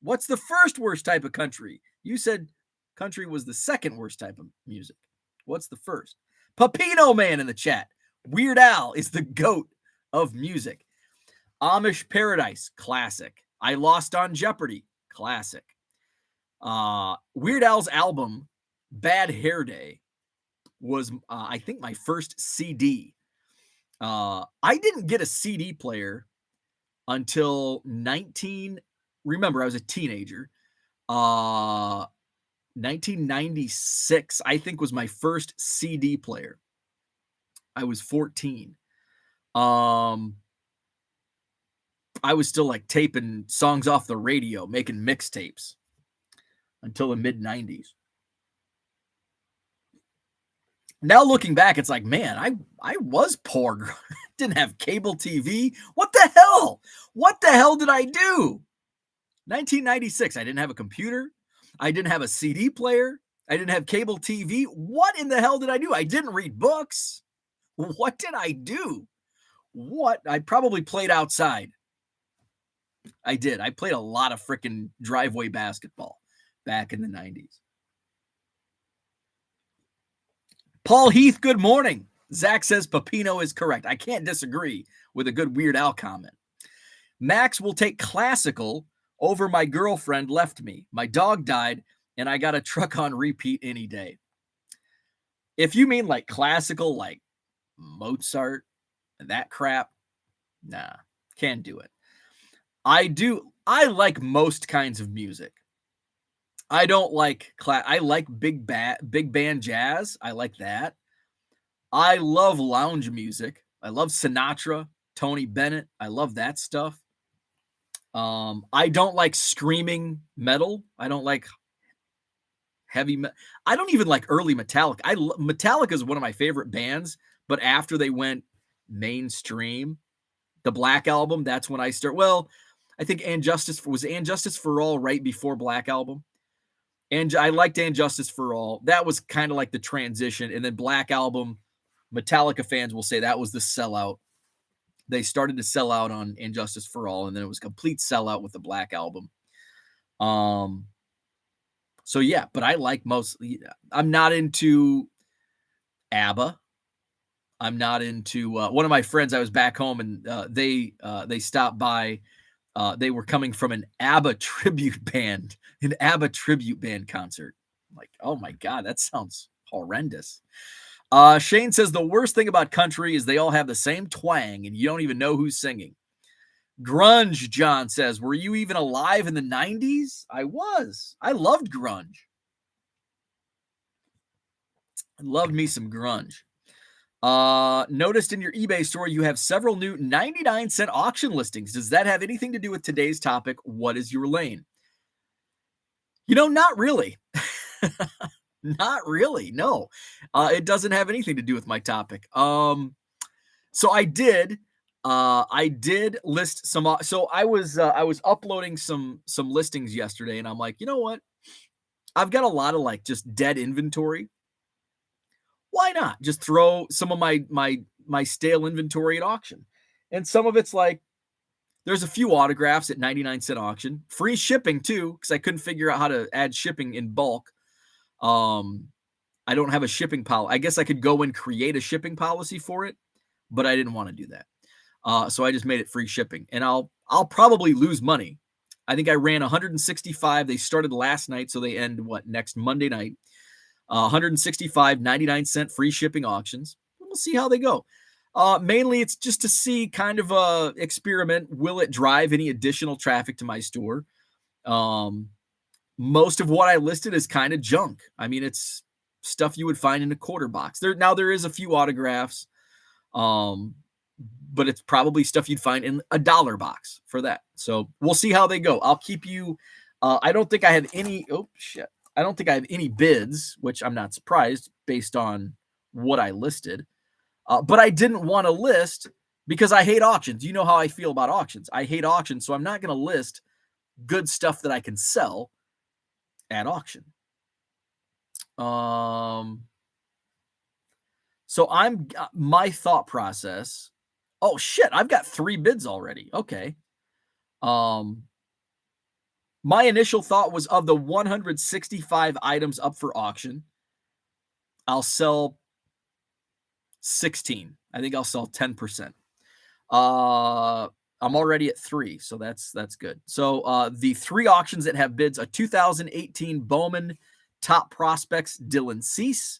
What's the first worst type of country? You said country was the second worst type of music. What's the first? Pepino Man in the chat. Weird Al is the GOAT of music. Amish Paradise, classic. I Lost on Jeopardy, classic. Weird Al's album, Bad Hair Day, was, I think, my first CD. I didn't get a CD player until remember, I was a teenager. 1996, I think, was my first CD player. I was 14. I was still like taping songs off the radio, making mixtapes until the mid 90s. Now looking back, it's like, man, I was poor. Didn't have cable TV. What the hell? What the hell did I do? 1996, I didn't have a computer. I didn't have a CD player. I didn't have cable TV. What in the hell did I do? I didn't read books. What did I do? I probably played outside. I did. I played a lot of freaking driveway basketball back in the 90s. Paul Heath, good morning. Zach says Pepino is correct. I can't disagree with a good Weird Al comment. Max will take classical over my girlfriend left me. My dog died, and I got a truck on repeat any day. If you mean like classical, like Mozart, that crap, nah, can't do it. I like most kinds of music. I don't like I like big band jazz. I like that. I love lounge music. I love Sinatra, Tony Bennett. I love that stuff. I don't like screaming metal. I don't like heavy metal. I don't even like early Metallica. Metallica is one of my favorite bands, but after they went mainstream. The Black Album, that's when I start. Well, I think And Justice for All right before Black Album. And I liked And Justice for All. That was kind of like the transition. And then Black Album, Metallica fans will say that was the sellout. They started to sell out on And Justice for All, and then it was a complete sellout with the Black Album. So yeah, but I like I'm not into ABBA. I'm not into one of my friends. I was back home and they stopped by. They were coming from an ABBA tribute band concert. I'm like, oh my God, that sounds horrendous. Shane says the worst thing about country is they all have the same twang and you don't even know who's singing. Grunge, John says, were you even alive in the 90s? I was. I loved grunge. I loved me some grunge. Noticed in your eBay store you have several new 99-cent auction listings. Does that have anything to do with today's topic? What is your lane? Not really. Not really. No. It doesn't have anything to do with my topic. So I did list some. So I was uploading some listings yesterday, and I'm like, you know what? I've got a lot of like just dead inventory. Why not just throw some of my stale inventory at auction? And some of it's like, there's a few autographs at 99-cent auction, free shipping too, because I couldn't figure out how to add shipping in bulk. I don't have a shipping policy. I guess I could go and create a shipping policy for it, but I didn't want to do that. So I just made it free shipping, and I'll probably lose money. I think I ran 165. They started last night, so they end next Monday night. 165 99-cent free shipping auctions. We'll see how they go. Mainly it's just to see kind of a experiment. Will it drive any additional traffic to my store? Most of what I listed is kind of junk. I mean, it's stuff you would find in a quarter box. There is a few autographs, but it's probably stuff you'd find in a dollar box for that. So we'll see how they go. I'll keep you. I don't think I have any. Oh shit. I don't think I have any bids, which I'm not surprised based on what I listed. But I didn't want to list because I hate auctions. You know how I feel about auctions. I hate auctions, so I'm not going to list good stuff that I can sell at auction. So my thought process. Oh shit, I've got 3 bids already. Okay. My initial thought was of the 165 items up for auction, I'll sell 16. I think I'll sell 10%. I'm already at 3, so that's good. So the 3 auctions that have bids: a 2018 Bowman Top Prospects Dylan Cease,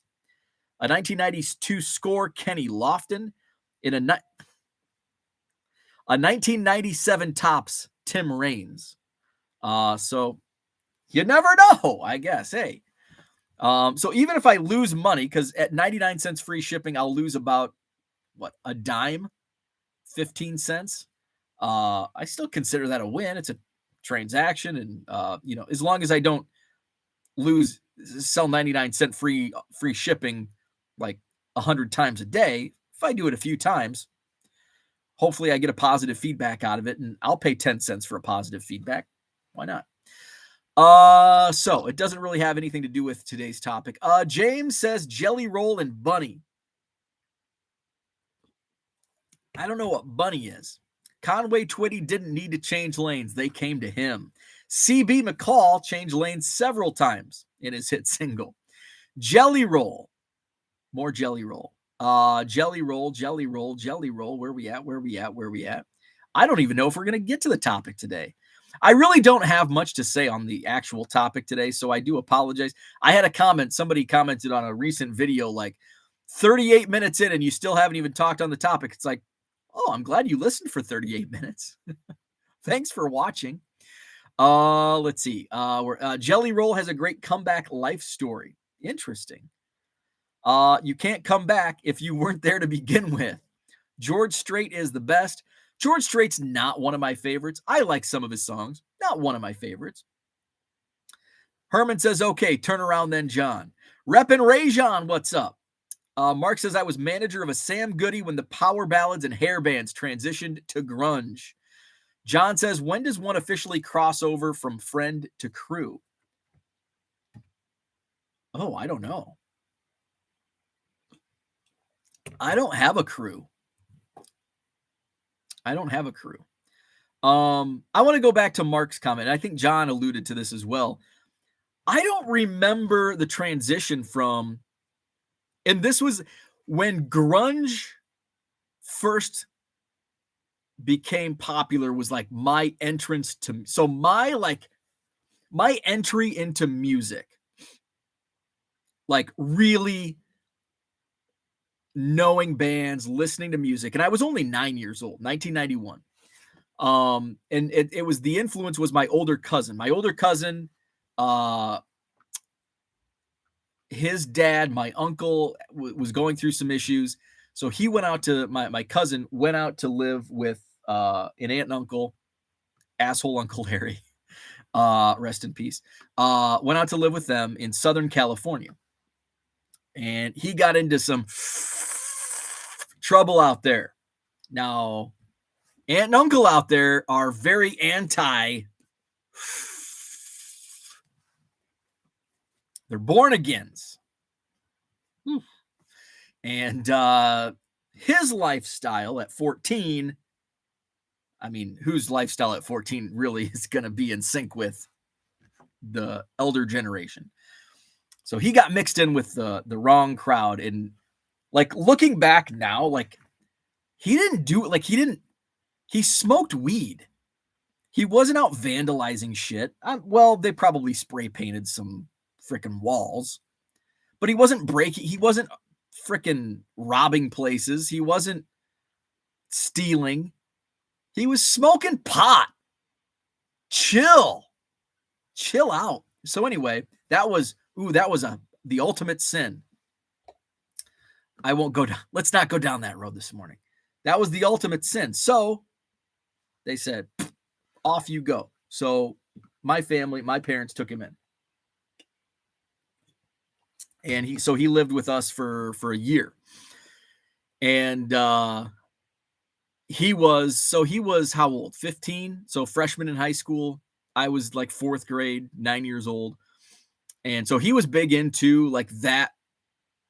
a 1992 Score Kenny Lofton, in a 1997 Topps Tim Raines. So you never know, I guess. Hey, so even if I lose money, because at 99 cents free shipping, I'll lose about a dime, 15 cents. I still consider that a win. It's a transaction. And, as long as I don't sell 99-cent free shipping, like 100 times a day, if I do it a few times, hopefully I get a positive feedback out of it, and I'll pay 10 cents for a positive feedback. Why not? So it doesn't really have anything to do with today's topic. James says Jelly Roll and Bunny. I don't know what Bunny is. Conway Twitty didn't need to change lanes. They came to him. CB McCall changed lanes several times in his hit single. Jelly Roll. More Jelly Roll. Jelly Roll, Jelly Roll, Jelly Roll. Where we at? I don't even know if we're going to get to the topic today. I really don't have much to say on the actual topic today, so I do apologize. I had a comment. Somebody commented on a recent video, like 38 minutes in, and you still haven't even talked on the topic. It's like, oh, I'm glad you listened for 38 minutes. Thanks for watching. Let's see. Jelly Roll has a great comeback life story. Interesting. You can't come back if you weren't there to begin with. George Strait is the best. George Strait's not one of my favorites. I like some of his songs. Not one of my favorites. Herman says, okay, turn around then, John. Rep and Rajon, what's up? Mark says, I was manager of a Sam Goody when the power ballads and hair bands transitioned to grunge. John says, when does one officially cross over from friend to crew? Oh, I don't know. I don't have a crew. I want to go back to Mark's comment. I think John alluded to this as well. I don't remember the transition from, and this was when grunge first became popular, was like my entrance to, so my entry into music, like really knowing bands, listening to music. And I was only 9 years old, 1991. And it was, the influence was my older cousin. His dad, my uncle, was going through some issues. So he went out to, my cousin went out to live with an aunt and uncle, asshole Uncle Larry, rest in peace, went out to live with them in Southern California. And he got into some trouble out there. Now, aunt and uncle out there are very anti. They're born agains. And his lifestyle at 14, I mean, whose lifestyle at 14 really is going to be in sync with the elder generation? So he got mixed in with the wrong crowd. And like looking back now, like he didn't do it. Like he smoked weed. He wasn't out vandalizing shit. Well, they probably spray painted some freaking walls, but he wasn't breaking. He wasn't freaking robbing places. He wasn't stealing. He was smoking pot. Chill out. So anyway, that was the ultimate sin. I won't go down. Let's not go down that road this morning. That was the ultimate sin. So they said, off you go. So my parents took him in. And he lived with us for a year. And he was how old? 15. So freshman in high school. I was like 4th grade, 9 years old. And so he was big into like that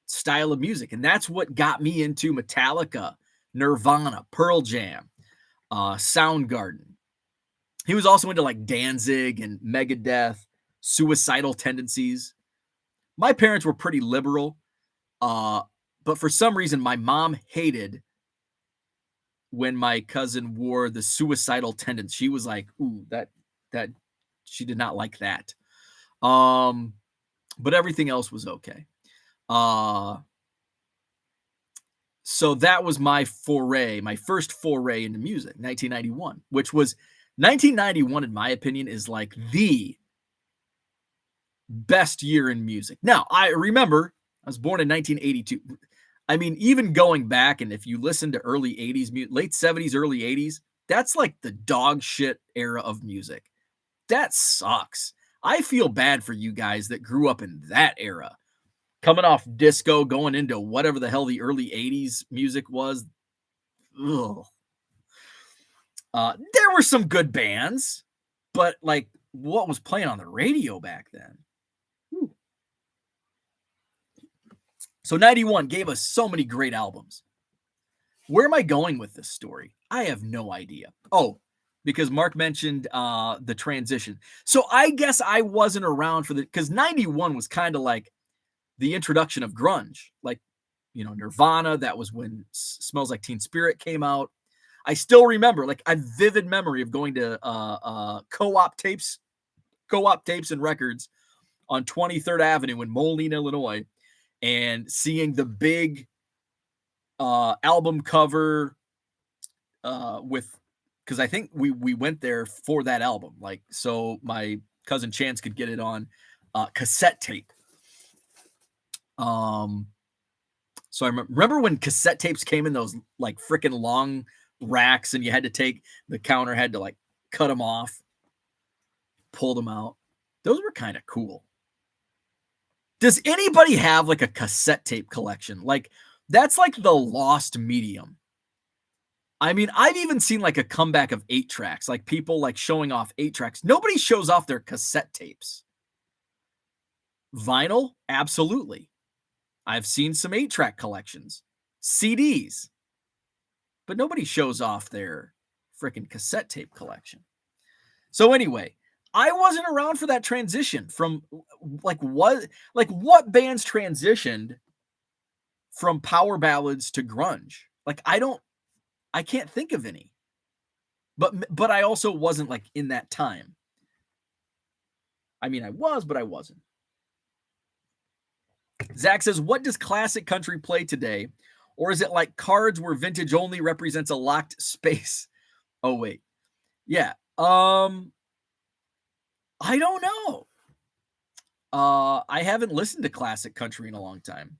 style of music. And that's what got me into Metallica, Nirvana, Pearl Jam, Soundgarden. He was also into like Danzig and Megadeth, Suicidal Tendencies. My parents were pretty liberal, but for some reason, my mom hated when my cousin wore the Suicidal Tendencies. She was like, "Ooh, that she did not like that." But everything else was okay. So that was my first foray into music, 1991, which was 1991, in my opinion, is like the best year in music. Now, I remember I was born in 1982. I mean, even going back, and if you listen to early 80s, late 70s, early 80s, that's like the dog shit era of music. That sucks. I feel bad for you guys that grew up in that era. Coming off disco, going into whatever the hell the early 80s music was. Ugh. There were some good bands, but like what was playing on the radio back then? Whew. So 91 gave us so many great albums. Where am I going with this story? I have no idea. Oh, because Mark mentioned the transition. So I guess I wasn't around for because 91 was kind of like the introduction of grunge. Like, you know, Nirvana, that was when Smells Like Teen Spirit came out. I still remember, like, a vivid memory of going to co-op tapes and records on 23rd Avenue in Moline, Illinois, and seeing the big album cover because I think we went there for that album, like, so my cousin Chance could get it on cassette tape. So I remember when cassette tapes came in those like freaking long racks, and you had to take the counter, had to like cut them off, pull them out. Those were kind of cool. Does anybody have like a cassette tape collection? Like, that's like the lost medium. I mean, I've even seen like a comeback of 8 tracks, like people like showing off 8 tracks. Nobody shows off their cassette tapes. Vinyl, absolutely. I've seen some 8-track collections, CDs, but nobody shows off their freaking cassette tape collection. So anyway, I wasn't around for that transition from what bands transitioned from power ballads to grunge. Like I can't think of any. But I also wasn't like in that time. I mean, I was, but I wasn't. Zach says, what does classic country play today? Or is it like cards where vintage only represents a locked space? Oh, wait. Yeah. I don't know. I haven't listened to classic country in a long time.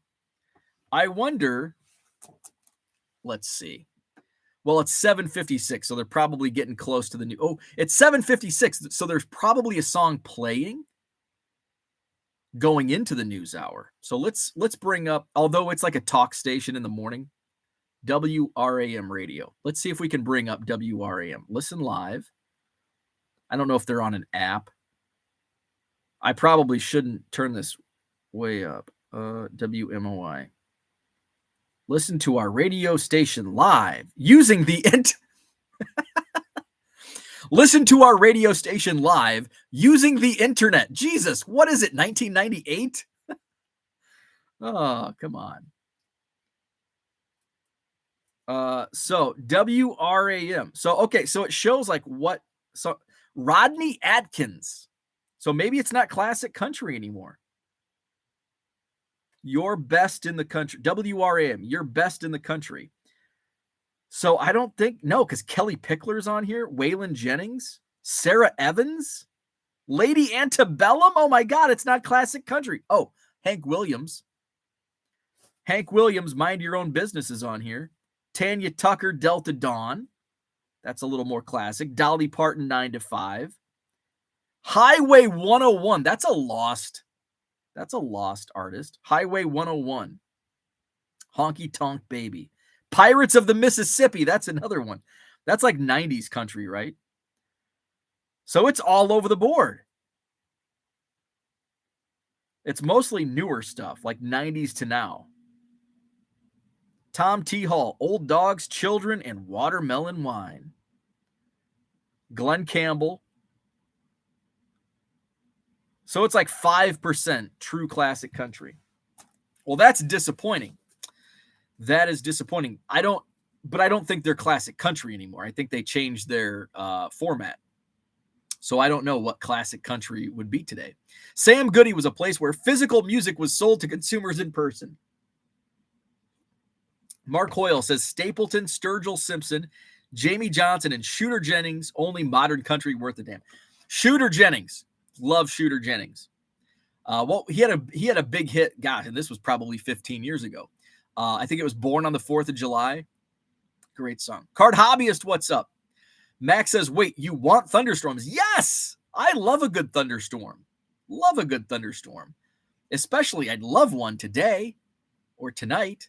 I wonder. Let's see. Well, it's 7:56, so they're probably getting close to the new. Oh, it's 7:56, so there's probably a song playing going into the news hour. So let's bring up, although it's like a talk station in the morning, WRAM radio. Let's see if we can bring up WRAM. Listen live. I don't know if they're on an app. I probably shouldn't turn this way up. WMOI. Listen to our radio station live using the Listen to our radio station live using the internet. Jesus, what is it? 1998? Oh, come on. So WRAM. So okay, so it shows like what. So Rodney Atkins. So maybe it's not classic country anymore. Your best in the country. WRAM, your best in the country. So I don't think, no, because Kelly Pickler's on here, Waylon Jennings, Sarah Evans, Lady Antebellum. Oh my God, it's not classic country. Oh, Hank Williams. Hank Williams, Mind Your Own Business is on here. Tanya Tucker, Delta Dawn. That's a little more classic. Dolly Parton, 9 to 5. Highway 101. That's a lost artist. Highway 101. Honky Tonk Baby. Pirates of the Mississippi. That's another one. That's like 90s country, right? So it's all over the board. It's mostly newer stuff, like 90s to now. Tom T. Hall, Old Dogs, Children, and Watermelon Wine. Glenn Campbell. So it's like 5% true classic country. Well, that's disappointing. That is disappointing. I don't think they're classic country anymore. I think they changed their format. So I don't know what classic country would be today. Sam Goody was a place where physical music was sold to consumers in person. Mark Hoyle says Stapleton, Sturgill Simpson, Jamie Johnson, and Shooter Jennings, only modern country worth a damn. Shooter Jennings. Love Shooter Jennings. Well, he had a big hit. God, and this was probably 15 years ago. I think it was Born on the 4th of July. Great song. Card Hobbyist, what's up? Max says, wait, you want thunderstorms? Yes! I love a good thunderstorm. Love a good thunderstorm. Especially, I'd love one today or tonight.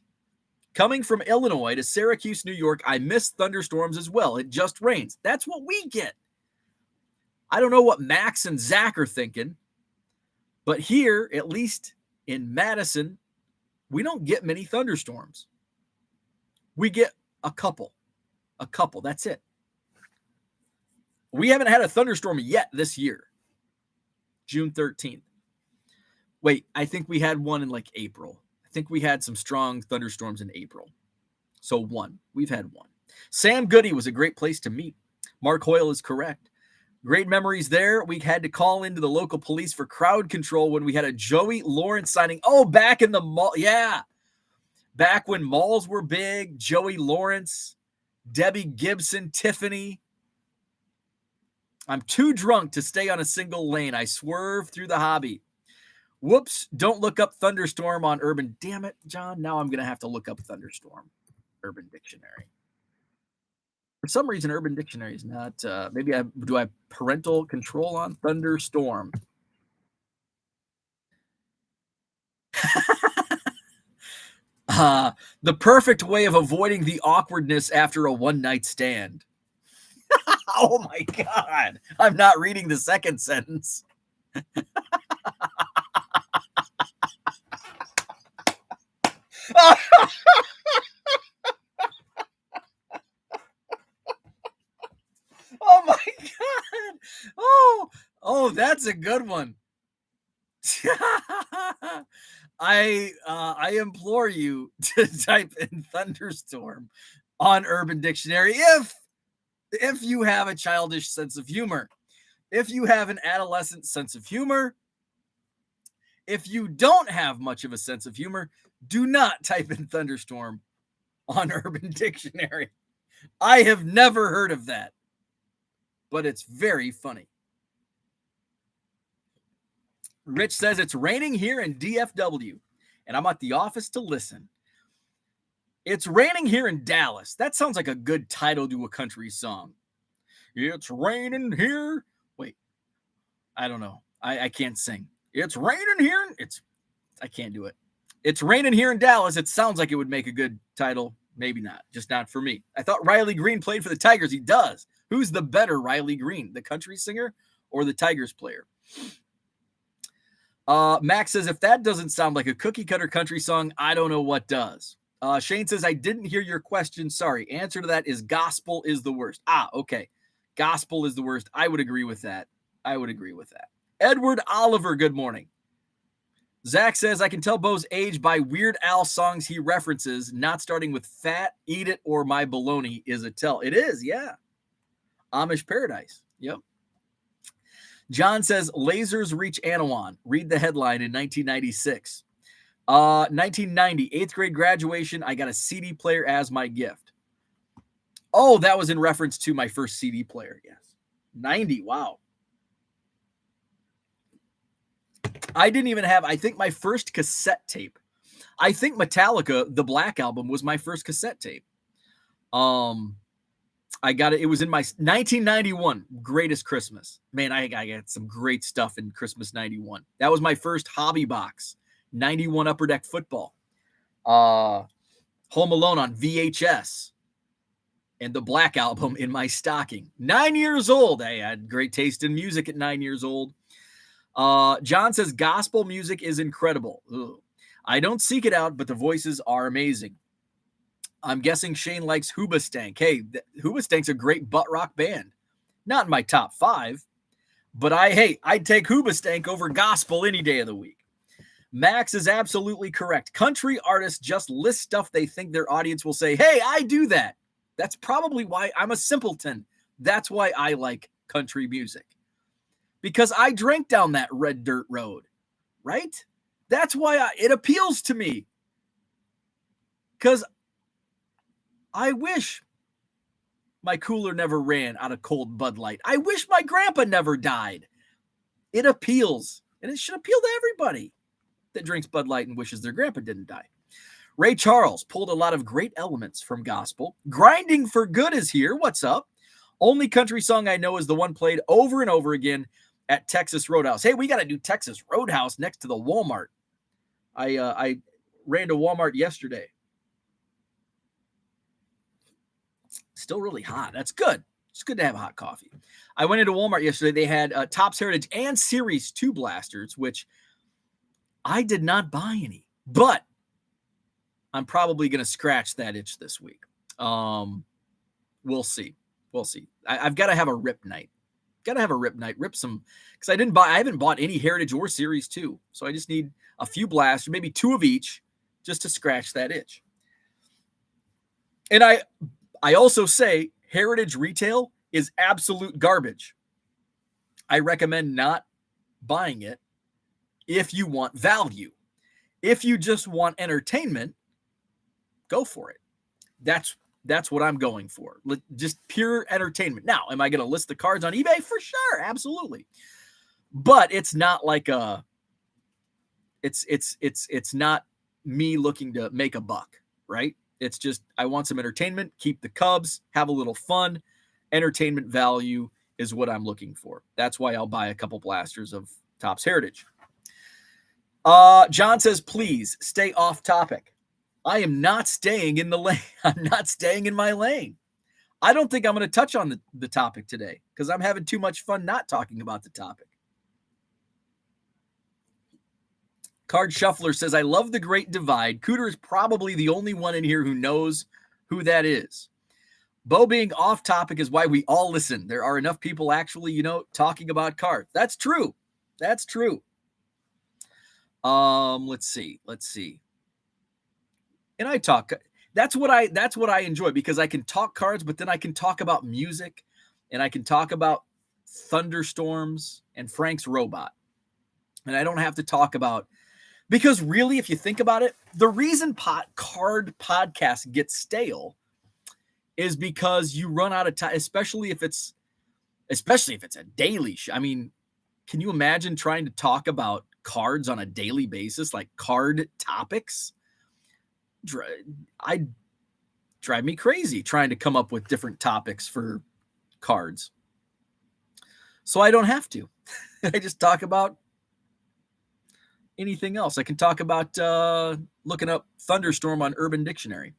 Coming from Illinois to Syracuse, New York, I miss thunderstorms as well. It just rains. That's what we get. I don't know what Max and Zach are thinking, but here, at least in Madison, we don't get many thunderstorms. We get a couple. That's it. We haven't had a thunderstorm yet this year. June 13th. Wait, I think we had one in like April. I think we had some strong thunderstorms in April. So one. We've had one. Sam Goody was a great place to meet. Mark Hoyle is correct. Great memories there. We had to call into the local police for crowd control when we had a Joey Lawrence signing. Oh, back in the mall. Yeah. Back when malls were big. Joey Lawrence, Debbie Gibson, Tiffany. I'm too drunk to stay on a single lane. I swerve through the hobby. Whoops. Don't look up thunderstorm on Urban. Damn it, John. Now I'm going to have to look up thunderstorm. Urban Dictionary. For some reason, Urban Dictionary is not. Do I have parental control on thunderstorm? The perfect way of avoiding the awkwardness after a one-night stand. Oh my God. I'm not reading the second sentence. Oh my God. Oh, that's a good one. I implore you to type in thunderstorm on Urban Dictionary if you have a childish sense of humor. If you have an adolescent sense of humor, if you don't have much of a sense of humor, do not type in thunderstorm on Urban Dictionary. I have never heard of that, but it's very funny. Rich says it's raining here in DFW, and I'm at the office to listen. It's raining here in Dallas. That sounds like a good title to a country song. It's raining here. Wait, I don't know. I can't sing. It's raining here. I can't do it. It's raining here in Dallas. It sounds like it would make a good title. Maybe not. Just not for me. I thought Riley Green played for the Tigers. He does. Who's the better Riley Green, the country singer or the Tigers player? Max says, if that doesn't sound like a cookie cutter country song, I don't know what does. Shane says, I didn't hear your question. Sorry. Answer to that is gospel is the worst. Okay. Gospel is the worst. I would agree with that. Edward Oliver, good morning. Zach says, I can tell Bo's age by Weird Al songs he references, not starting with Fat, Eat It, or My Baloney is a tell. It is, yeah. Amish Paradise. Yep. John says, lasers reach Anawan. Read the headline in 1996. 1990, 8th grade graduation. I got a CD player as my gift. Oh, that was in reference to my first CD player. Yes. 90. Wow. I didn't even have, I think my first cassette tape. I think Metallica, the Black Album, was my first cassette tape. I got it. It was in my 1991 Greatest Christmas. Man, I got some great stuff in Christmas 91. That was my first hobby box. 91 Upper Deck Football. Home Alone on VHS. And the Black Album in my stocking. 9 years old. I had great taste in music at 9 years old. John says gospel music is incredible. Ugh. I don't seek it out, but the voices are amazing. I'm guessing Shane likes Hoobastank. Hey, Hoobastank's a great butt rock band. Not in my top 5, but I'd take Hoobastank over gospel any day of the week. Max is absolutely correct. Country artists just list stuff they think their audience will say, hey, I do that. That's probably why I'm a simpleton. That's why I like country music. Because I drank down that red dirt road, right? That's why it appeals to me. Because I wish my cooler never ran out of cold Bud Light. I wish my grandpa never died. It appeals, and it should appeal to everybody that drinks Bud Light and wishes their grandpa didn't die. Ray Charles pulled a lot of great elements from gospel. Grinding for Good is here. What's up? Only country song I know is the one played over and over again at Texas Roadhouse. Hey, we got a new Texas Roadhouse next to the Walmart. I ran to Walmart yesterday. Still really hot. That's good. It's good to have hot coffee. I went into Walmart yesterday. They had Topps Heritage and Series 2 blasters, which I did not buy any, but I'm probably going to scratch that itch this week. We'll see. I've got to have a rip night. Rip some, because I haven't bought any Heritage or Series 2. So I just need a few blasters, maybe 2 of each, just to scratch that itch. And I also say Heritage retail is absolute garbage. I recommend not buying it if you want value. If you just want entertainment, go for it. That's what I'm going for. Just pure entertainment. Now, am I going to list the cards on eBay? For sure, absolutely. But it's not like it's not me looking to make a buck, right? It's just I want some entertainment, keep the Cubs, have a little fun. Entertainment value is what I'm looking for. That's why I'll buy a couple blasters of Topps Heritage. John says, please stay off topic. I am not staying in the lane. I'm not staying in my lane. I don't think I'm going to touch on the topic today because I'm having too much fun not talking about the topic. Card Shuffler says, I love the Great Divide. Cooter is probably the only one in here who knows who that is. Bo being off topic is why we all listen. There are enough people actually, talking about cards. That's true. That's true. Let's see. And I talk. That's what I enjoy because I can talk cards, but then I can talk about music and I can talk about thunderstorms and Frank's robot. And I don't have to talk about, because really, if you think about it, the reason card podcasts get stale is because you run out of time, especially if it's a daily show. I mean, can you imagine trying to talk about cards on a daily basis, like card topics? I drive me crazy trying to come up with different topics for cards. So I don't have to. I just talk about anything else. I can talk about looking up thunderstorm on Urban Dictionary.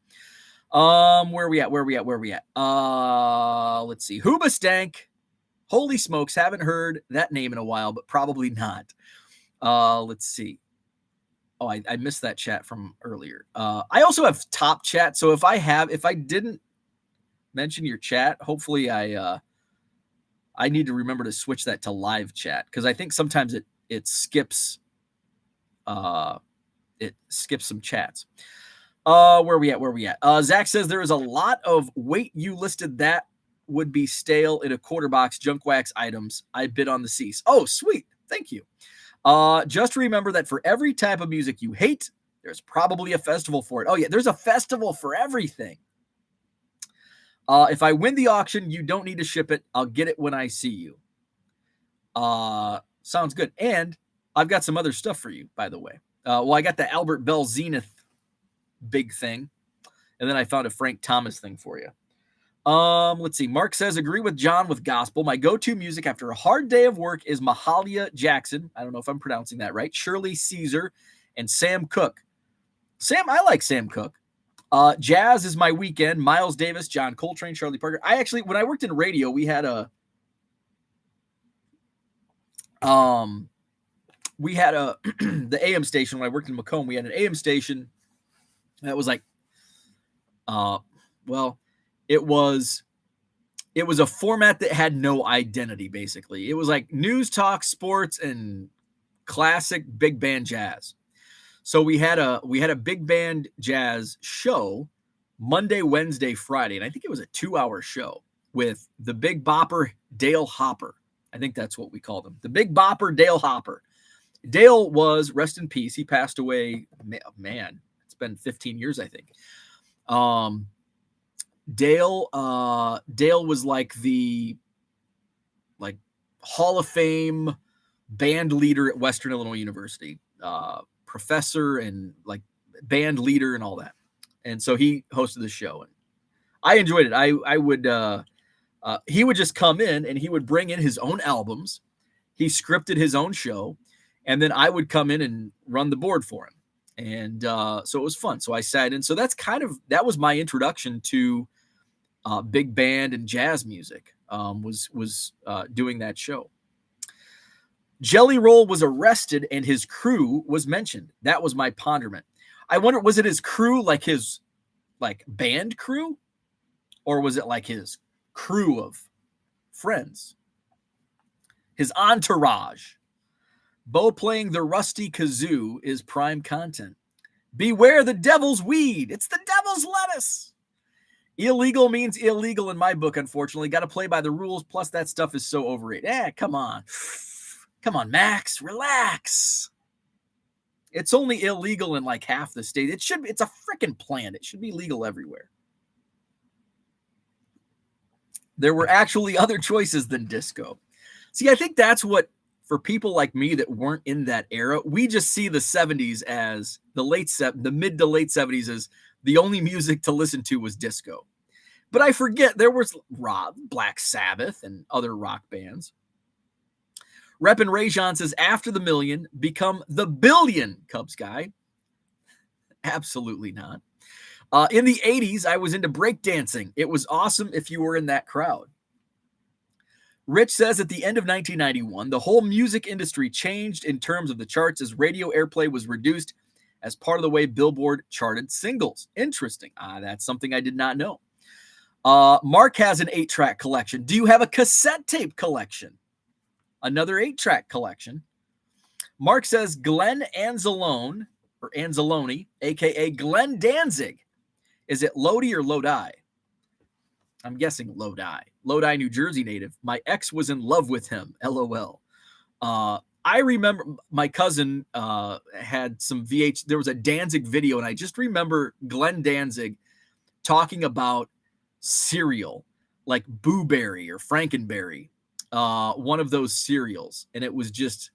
Where are we at? Let's see. Hoobastank. Holy smokes, haven't heard that name in a while, but probably not. Let's see. Oh, I missed that chat from earlier. I also have top chat. So if I didn't mention your chat, hopefully I need to remember to switch that to live chat because I think sometimes it skips some chats. Where are we at? Zach says there is a lot of wait, you listed that would be stale in a quarter box junk wax items. I bid on the cease. Oh, sweet. Thank you. Just remember that for every type of music you hate, there's probably a festival for it. Oh yeah, there's a festival for everything. If I win the auction, you don't need to ship it. I'll get it when I see you. Sounds good. And I've got some other stuff for you, by the way. I got the Albert Bell Zenith big thing. And then I found a Frank Thomas thing for you. Let's see. Mark says, agree with John with gospel. My go-to music after a hard day of work is Mahalia Jackson. I don't know if I'm pronouncing that right. Shirley Caesar and Sam Cooke. I like Sam Cooke. Jazz is my weekend. Miles Davis, John Coltrane, Charlie Parker. When I worked in radio, we had the AM station. When I worked in Macomb, we had an AM station that was like, it was a format that had no identity, basically. It was like news, talk, sports, and classic big band jazz. So we had a big band jazz show Monday, Wednesday, Friday, and I think it was a 2-hour show with the Big Bopper, Dale Hopper. I think that's what we called him. The Big Bopper, Dale Hopper. Dale was, rest in peace, he passed away, man, it's been 15 years, I think. Dale was like the Hall of Fame band leader at Western Illinois University, professor and like band leader and all that. And so he hosted the show and I enjoyed it. I would, he would just come in and he would bring in his own albums. He scripted his own show and then I would come in and run the board for him. And so it was fun. So I sat in. So that was my introduction to big band and jazz music, was doing that show. Jelly Roll was arrested and his crew was mentioned. That was my ponderment. I wonder, was it his crew, like his band crew? Or was it like his crew of friends? His entourage. Bo playing the rusty kazoo is prime content. Beware the devil's weed. It's the devil's lettuce. Illegal means illegal in my book, unfortunately. Got to play by the rules. Plus, that stuff is so overrated. Come on. Come on, Max. Relax. It's only illegal in like half the state. It's a freaking plant. It should be legal everywhere. There were actually other choices than disco. See, I think that's what, for people like me that weren't in that era, we just see the 70s as the mid to late 70s as the only music to listen to was disco. But I forget there was Black Sabbath and other rock bands. Rep and Rajon says, after the million, become the billion Cubs guy. Absolutely not. In the 80s, I was into breakdancing. It was awesome if you were in that crowd. Rich says at the end of 1991, the whole music industry changed in terms of the charts as radio airplay was reduced as part of the way Billboard charted singles. Interesting. That's something I did not know. Mark has an 8-track collection. Do you have a cassette tape collection? Another 8-track collection. Mark says Glenn Anzalone, or Anzalone, a.k.a. Glenn Danzig. Is it Lodi or Lodi? I'm guessing Lodi. Lodi, New Jersey native. My ex was in love with him. LOL. I remember my cousin had some there was a Danzig video, and I just remember Glenn Danzig talking about cereal, like Boo Berry or Frankenberry, one of those cereals. And it was just,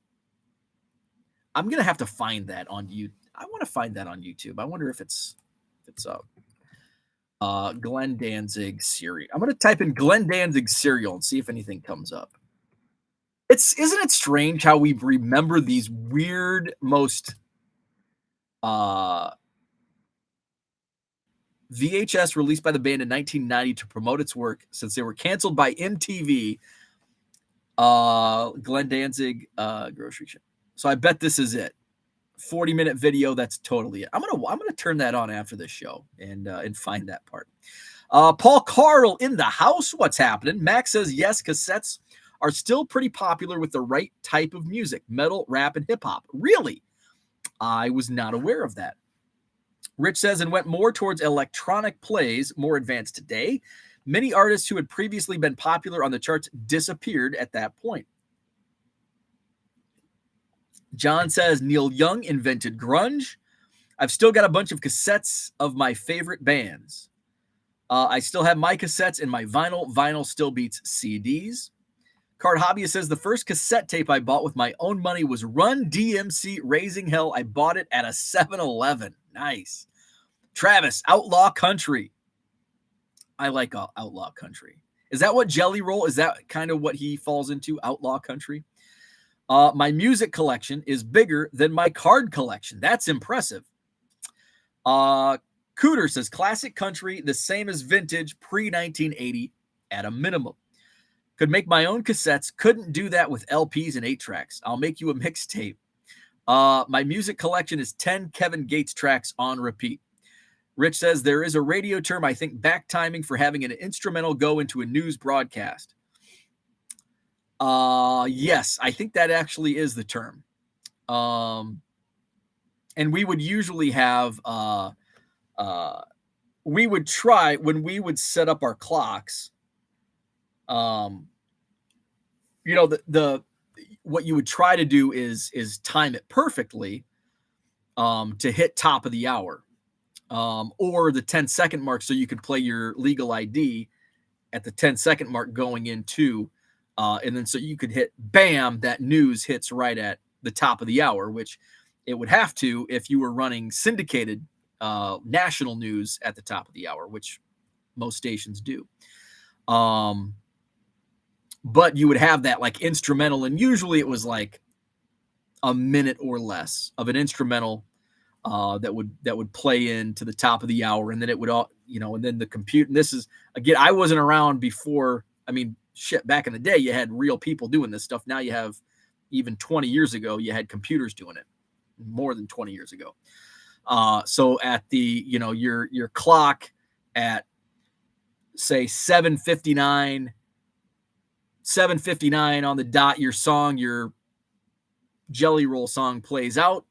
I'm going to have to find that on YouTube. I want to find that on YouTube. I wonder if it's up. Glenn Danzig cereal. I'm going to type in Glenn Danzig cereal and see if anything comes up. Isn't it strange how we remember these weird, most VHS released by the band in 1990 to promote its work since they were canceled by MTV. Glenn Danzig grocery shop. So I bet this is it. 40-minute video. That's totally it. I'm gonna turn that on after this show and find that part. Paul Carl in the house. What's happening? Max says yes. Cassettes are still pretty popular with the right type of music: metal, rap, and hip hop. Really, I was not aware of that. Rich says, and went more towards electronic plays, more advanced today. Many artists who had previously been popular on the charts disappeared at that point. John says, Neil Young invented grunge. I've still got a bunch of cassettes of my favorite bands. I still have my cassettes and my vinyl. Vinyl still beats CDs. Card Hobbyist says, the first cassette tape I bought with my own money was Run DMC Raising Hell. I bought it at a 7-Eleven. Nice. Travis, Outlaw Country. I like Outlaw Country. Is that what Jelly Roll, is that kind of what he falls into, Outlaw Country? My music collection is bigger than my card collection. That's impressive. Cooter says, classic country, the same as vintage pre-1980 at a minimum. Could make my own cassettes. Couldn't do that with LPs and 8-tracks. I'll make you a mixtape. My music collection is 10 Kevin Gates tracks on repeat. Rich says, there is a radio term, I think, back timing for having an instrumental go into a news broadcast. Yes, I think that actually is the term. And we would usually have, we would try when we would set up our clocks, what you would try to do is time it perfectly, to hit top of the hour, or the 10-second mark. So you could play your legal ID at the 10-second mark going into, and then so you could hit, bam, that news hits right at the top of the hour, which it would have to if you were running syndicated national news at the top of the hour, which most stations do. But you would have that like instrumental, and usually it was like a minute or less of an instrumental that would play into the top of the hour, and then it would all, and then the compute. And this is, again, I wasn't around before. I mean, shit, back in the day, you had real people doing this stuff. Now you have, even 20 years ago, you had computers doing it. More than 20 years ago. So at the, your clock at, say, 7:59 on the dot, your Jelly Roll song plays out.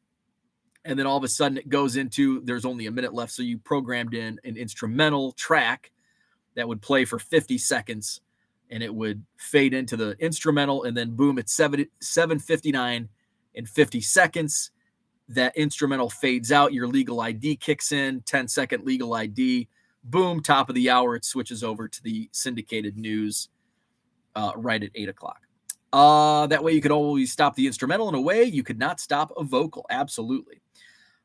And then all of a sudden it goes into, there's only a minute left. So you programmed in an instrumental track that would play for 50 seconds, and it would fade into the instrumental. And then boom, it's 7:59 and 50 seconds. That instrumental fades out. Your legal ID kicks in, 10-second legal ID. Boom, top of the hour. It switches over to the syndicated news right at 8 o'clock. That way you could always stop the instrumental. In a way, you could not stop a vocal. Absolutely.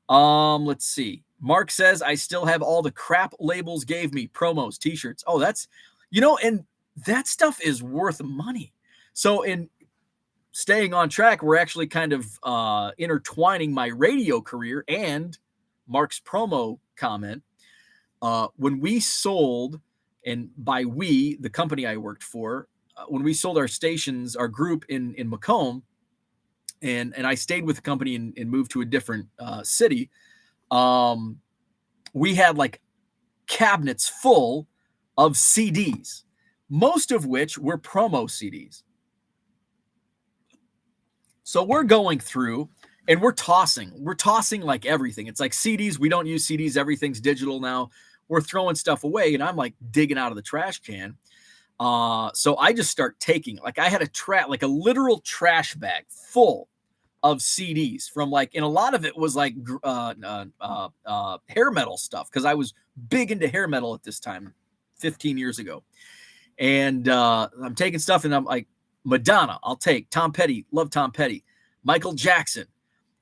Let's see. Mark says, I still have all the crap labels gave me, promos, t-shirts. Oh, that's, and that stuff is worth money. So staying on track, we're actually kind of intertwining my radio career and Mark's promo comment. When we sold, and by we, the company I worked for, when we sold our stations, our group in Macomb, and I stayed with the company and moved to a different city, we had like cabinets full of CDs, most of which were promo CDs. So we're going through and we're tossing like everything. It's like CDs. We don't use CDs. Everything's digital now. We're throwing stuff away, and I'm like digging out of the trash can. So I just start taking, like I had a literal trash bag full of CDs from like, and a lot of it was like hair metal stuff, because I was big into hair metal at this time, 15 years ago. And I'm taking stuff, and I'm like, Madonna, I'll take. Tom Petty, love Tom Petty. Michael Jackson.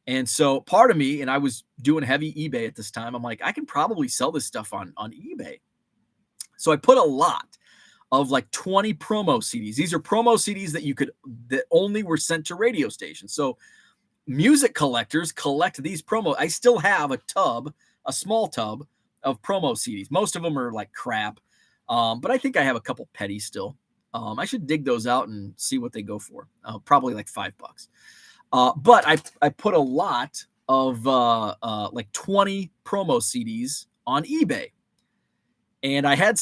And so part of me, and I was doing heavy eBay at this time, I'm like, I can probably sell this stuff on eBay. So I put a lot of like 20 promo CDs. These are promo CDs that only were sent to radio stations. So music collectors collect these promo. I still have a small tub of promo CDs. Most of them are like crap. But I think I have a couple Petty still. I should dig those out and see what they go for. Probably like $5. But I put a lot of like 20 promo CDs on eBay. And I had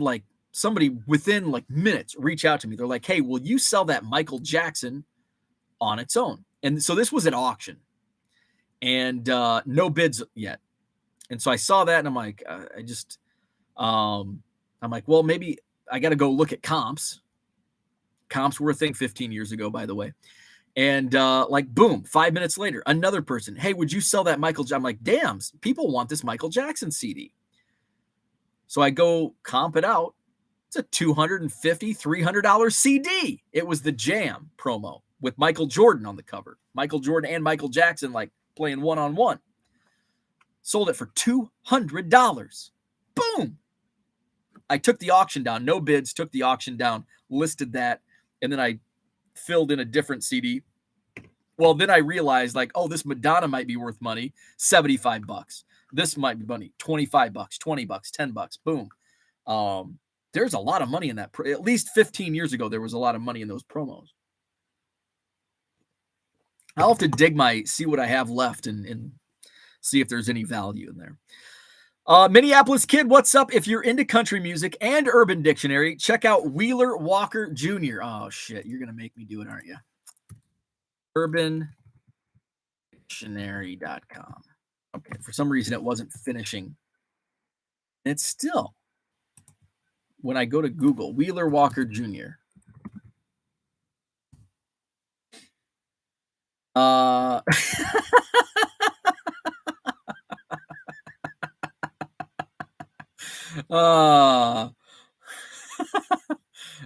like somebody within like minutes reach out to me. They're like, hey, will you sell that Michael Jackson on its own? And so this was at auction, and no bids yet. And so I saw that, and I'm like, I'm like, well, maybe I got to go look at comps. Comps were a thing 15 years ago, by the way. And like, boom, 5 minutes later, another person, hey, would you sell that Michael Jackson? I'm like, damn, people want this Michael Jackson CD. So I go comp it out. It's a $250, $300 CD. It was the Jam promo with Michael Jordan on the cover. Michael Jordan and Michael Jackson like playing one-on-one. Sold it for $200. Boom. I took the auction down. No bids, took the auction down, listed that, and then I filled in a different CD. Well, then I realized like, oh, this Madonna might be worth money, $75. This might be money, $25, $20, $10. Boom. There's a lot of money in that. At least 15 years ago, there was a lot of money in those promos. I'll have to see what I have left and see if there's any value in there. Minneapolis Kid, what's up? If you're into country music and Urban Dictionary, check out Wheeler Walker Jr. Oh, shit. You're going to make me do it, aren't you? UrbanDictionary.com. Okay. For some reason, it wasn't finishing. It's still, when I go to Google, Wheeler Walker Jr.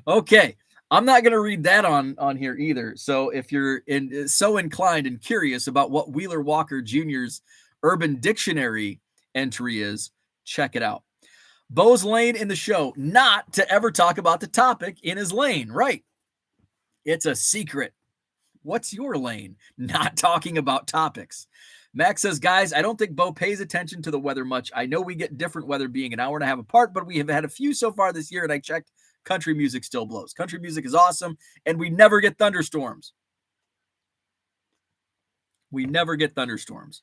Okay. I'm not going to read that on here either. So if you're so inclined and curious about what Wheeler Walker Jr.'s Urban Dictionary entry is, check it out. Bo's lane in the show, not to ever talk about the topic in his lane. Right. It's a secret. What's your lane? Not talking about topics. Max says, guys, I don't think Bo pays attention to the weather much. I know we get different weather being an hour and a half apart, but we have had a few so far this year, and I checked. Country music still blows. Country music is awesome, and we never get thunderstorms. We never get thunderstorms.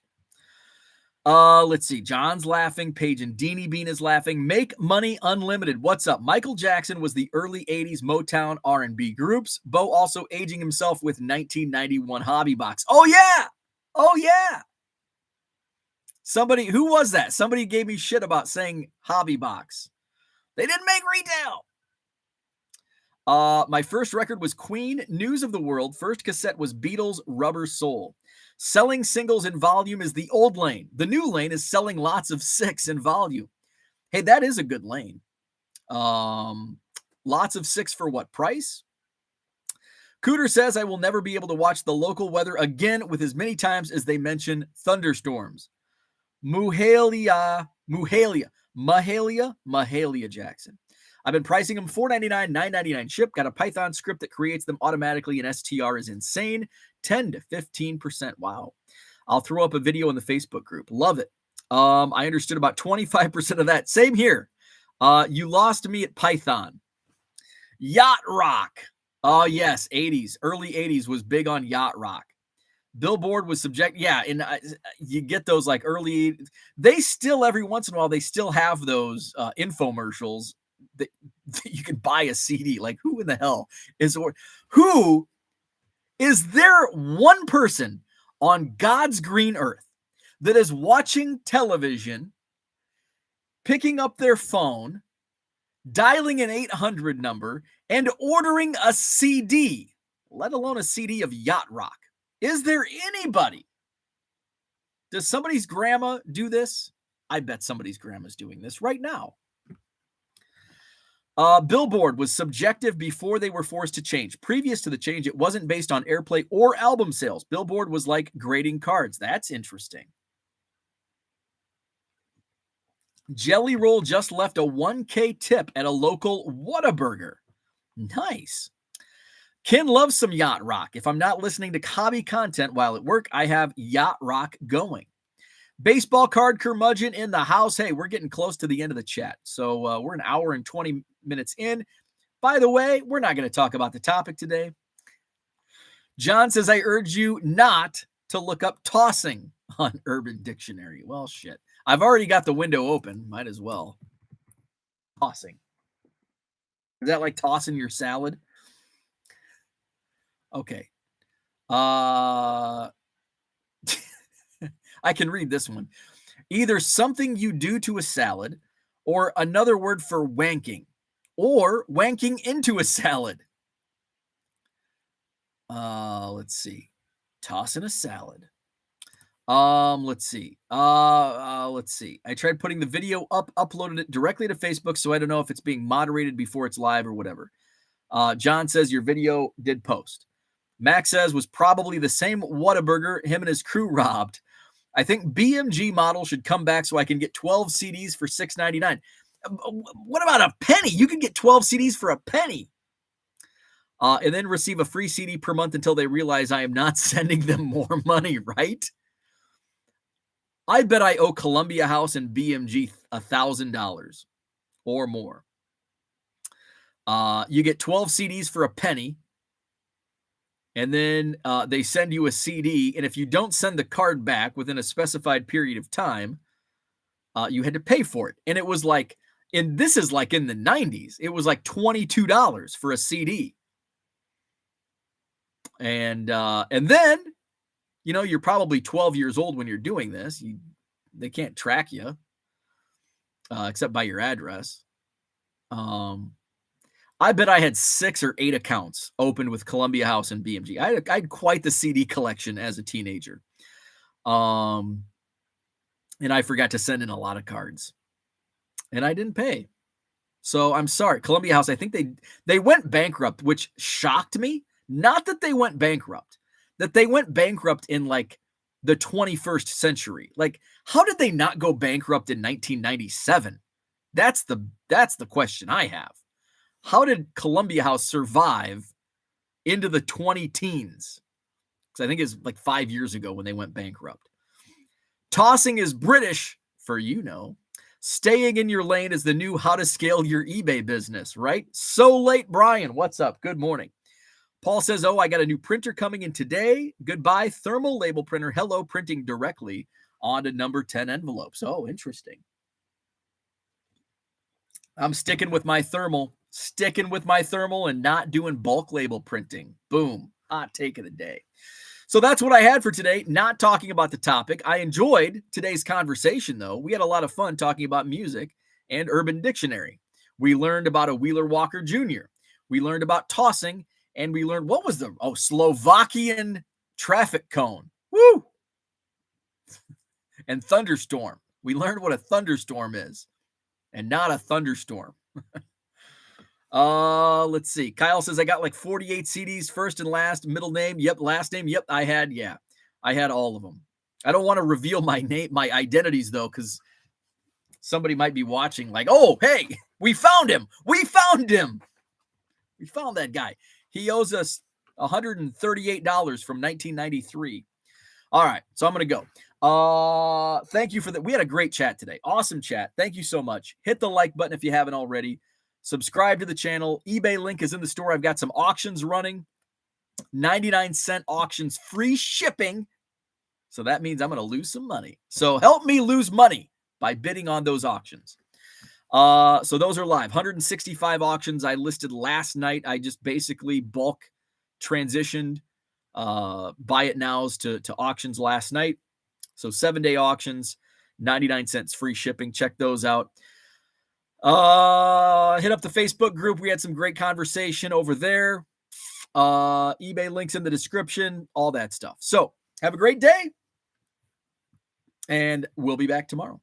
Let's see. John's laughing. Paige and Deanie Bean is laughing. Make Money Unlimited. What's up? Michael Jackson was the early 80s Motown R&B groups. Bo also aging himself with 1991 Hobby Box. Oh, yeah. Oh, yeah. Somebody, who was that? Somebody gave me shit about saying Hobby Box. They didn't make retail. My first record was Queen, News of the World. First cassette was Beatles, Rubber Soul. Selling singles in volume is the old lane. The new lane is selling lots of 6 in volume. Hey, that is a good lane. Lots of 6 for what price? Cooter says, I will never be able to watch the local weather again with as many times as they mention thunderstorms. Mahalia Jackson. I've been pricing them $4.99, $9.99 ship. Got a Python script that creates them automatically, and STR is insane. 10 to 15%. Wow. I'll throw up a video in the Facebook group. Love it. I understood about 25% of that. Same here. You lost me at Python. Yacht Rock. Oh, yes. 80s. Early 80s was big on Yacht Rock. Billboard was subject. Yeah. And you get those like early. They still, every once in a while, they still have those infomercials that you can buy a CD. Like, who in the hell is there one person on God's green earth that is watching television, picking up their phone, dialing an 800 number, and ordering a CD, let alone a CD of Yacht Rock? Is there anybody? Does somebody's grandma do this? I bet somebody's grandma's doing this right now. Billboard was subjective before they were forced to change. Previous to the change, it wasn't based on airplay or album sales. Billboard was like grading cards. That's interesting. Jelly Roll just left a 1K tip at a local Whataburger. Nice. Ken loves some Yacht Rock. If I'm not listening to hobby content while at work, I have Yacht Rock going. Baseball card curmudgeon in the house. Hey, we're getting close to the end of the chat. So we're an hour and 20 minutes in. By the way, we're not going to talk about the topic today. John says, I urge you not to look up tossing on Urban Dictionary. Well, shit. I've already got the window open. Might as well. Tossing. Is that like tossing your salad? Okay. I can read this one. Either something you do to a salad, or another word for wanking, or wanking into a salad. Let's see. Tossing a salad. Let's see. I tried putting the video up, uploaded it directly to Facebook, so I don't know if it's being moderated before it's live or whatever. John says your video did post. Max says was probably the same Whataburger him and his crew robbed. I think BMG model should come back so I can get 12 CDs for $6.99. What about a penny? You can get 12 CDs for a penny. And then receive a free CD per month until they realize I am not sending them more money, right? I bet I owe Columbia House and BMG $1,000 or more. You get 12 CDs for a penny. And then they send you a CD. And if you don't send the card back within a specified period of time, you had to pay for it. And it was like, and this is like in the 90s, it was like $22 for a CD. And then, you know, you're probably 12 years old when you're doing this. They can't track you except by your address. I bet I had 6 or 8 accounts opened with Columbia House and BMG. I had quite the CD collection as a teenager. And I forgot to send in a lot of cards. And I didn't pay. So I'm sorry. Columbia House, I think they went bankrupt, which shocked me. Not that they went bankrupt, that they went bankrupt in like the 21st century. Like, how did they not go bankrupt in 1997? That's the question I have. How did Columbia House survive into the 20 teens? Because I think it's like 5 years ago when they went bankrupt. Tossing is British for, you know. Staying in your lane is the new how to scale your eBay business, right? So late, Brian. What's up? Good morning. Paul says, oh, I got a new printer coming in today. Goodbye, thermal label printer. Hello, printing directly onto number 10 envelopes. Oh, interesting. I'm sticking with my thermal and not doing bulk label printing. Boom. Hot take of the day. So that's what I had for today. Not talking about the topic. I enjoyed today's conversation, though. We had a lot of fun talking about music and Urban Dictionary. We learned about a Wheeler Walker Jr. We learned about tossing, and we learned what was Slovakian traffic cone. Woo! And thunderstorm. We learned what a thunderstorm is and not a thunderstorm. Let's see. Kyle says, I got like 48 CDs, first and last, middle name. Yep. Last name. Yep. I had all of them. I don't want to reveal my name, my identities though, because Somebody might be watching like, oh, hey, we found him. We found him. We found that guy. He owes us $138 from 1993. All right, so I'm going to go. Thank you for that. We had a great chat today. Awesome chat. Thank you so much. Hit the like button if you haven't already. Subscribe to the channel. eBay link is in the store. I've got some auctions running. 99-cent auctions, free shipping. So that means I'm going to lose some money. So help me lose money by bidding on those auctions. So those are live. 165 auctions I listed last night. I just basically bulk transitioned buy it nows to auctions last night. So 7-day auctions, 99 cents free shipping. Check those out. Hit up the Facebook group. We had some great conversation over there. eBay links in the description, all that stuff. So have a great day, and we'll be back tomorrow.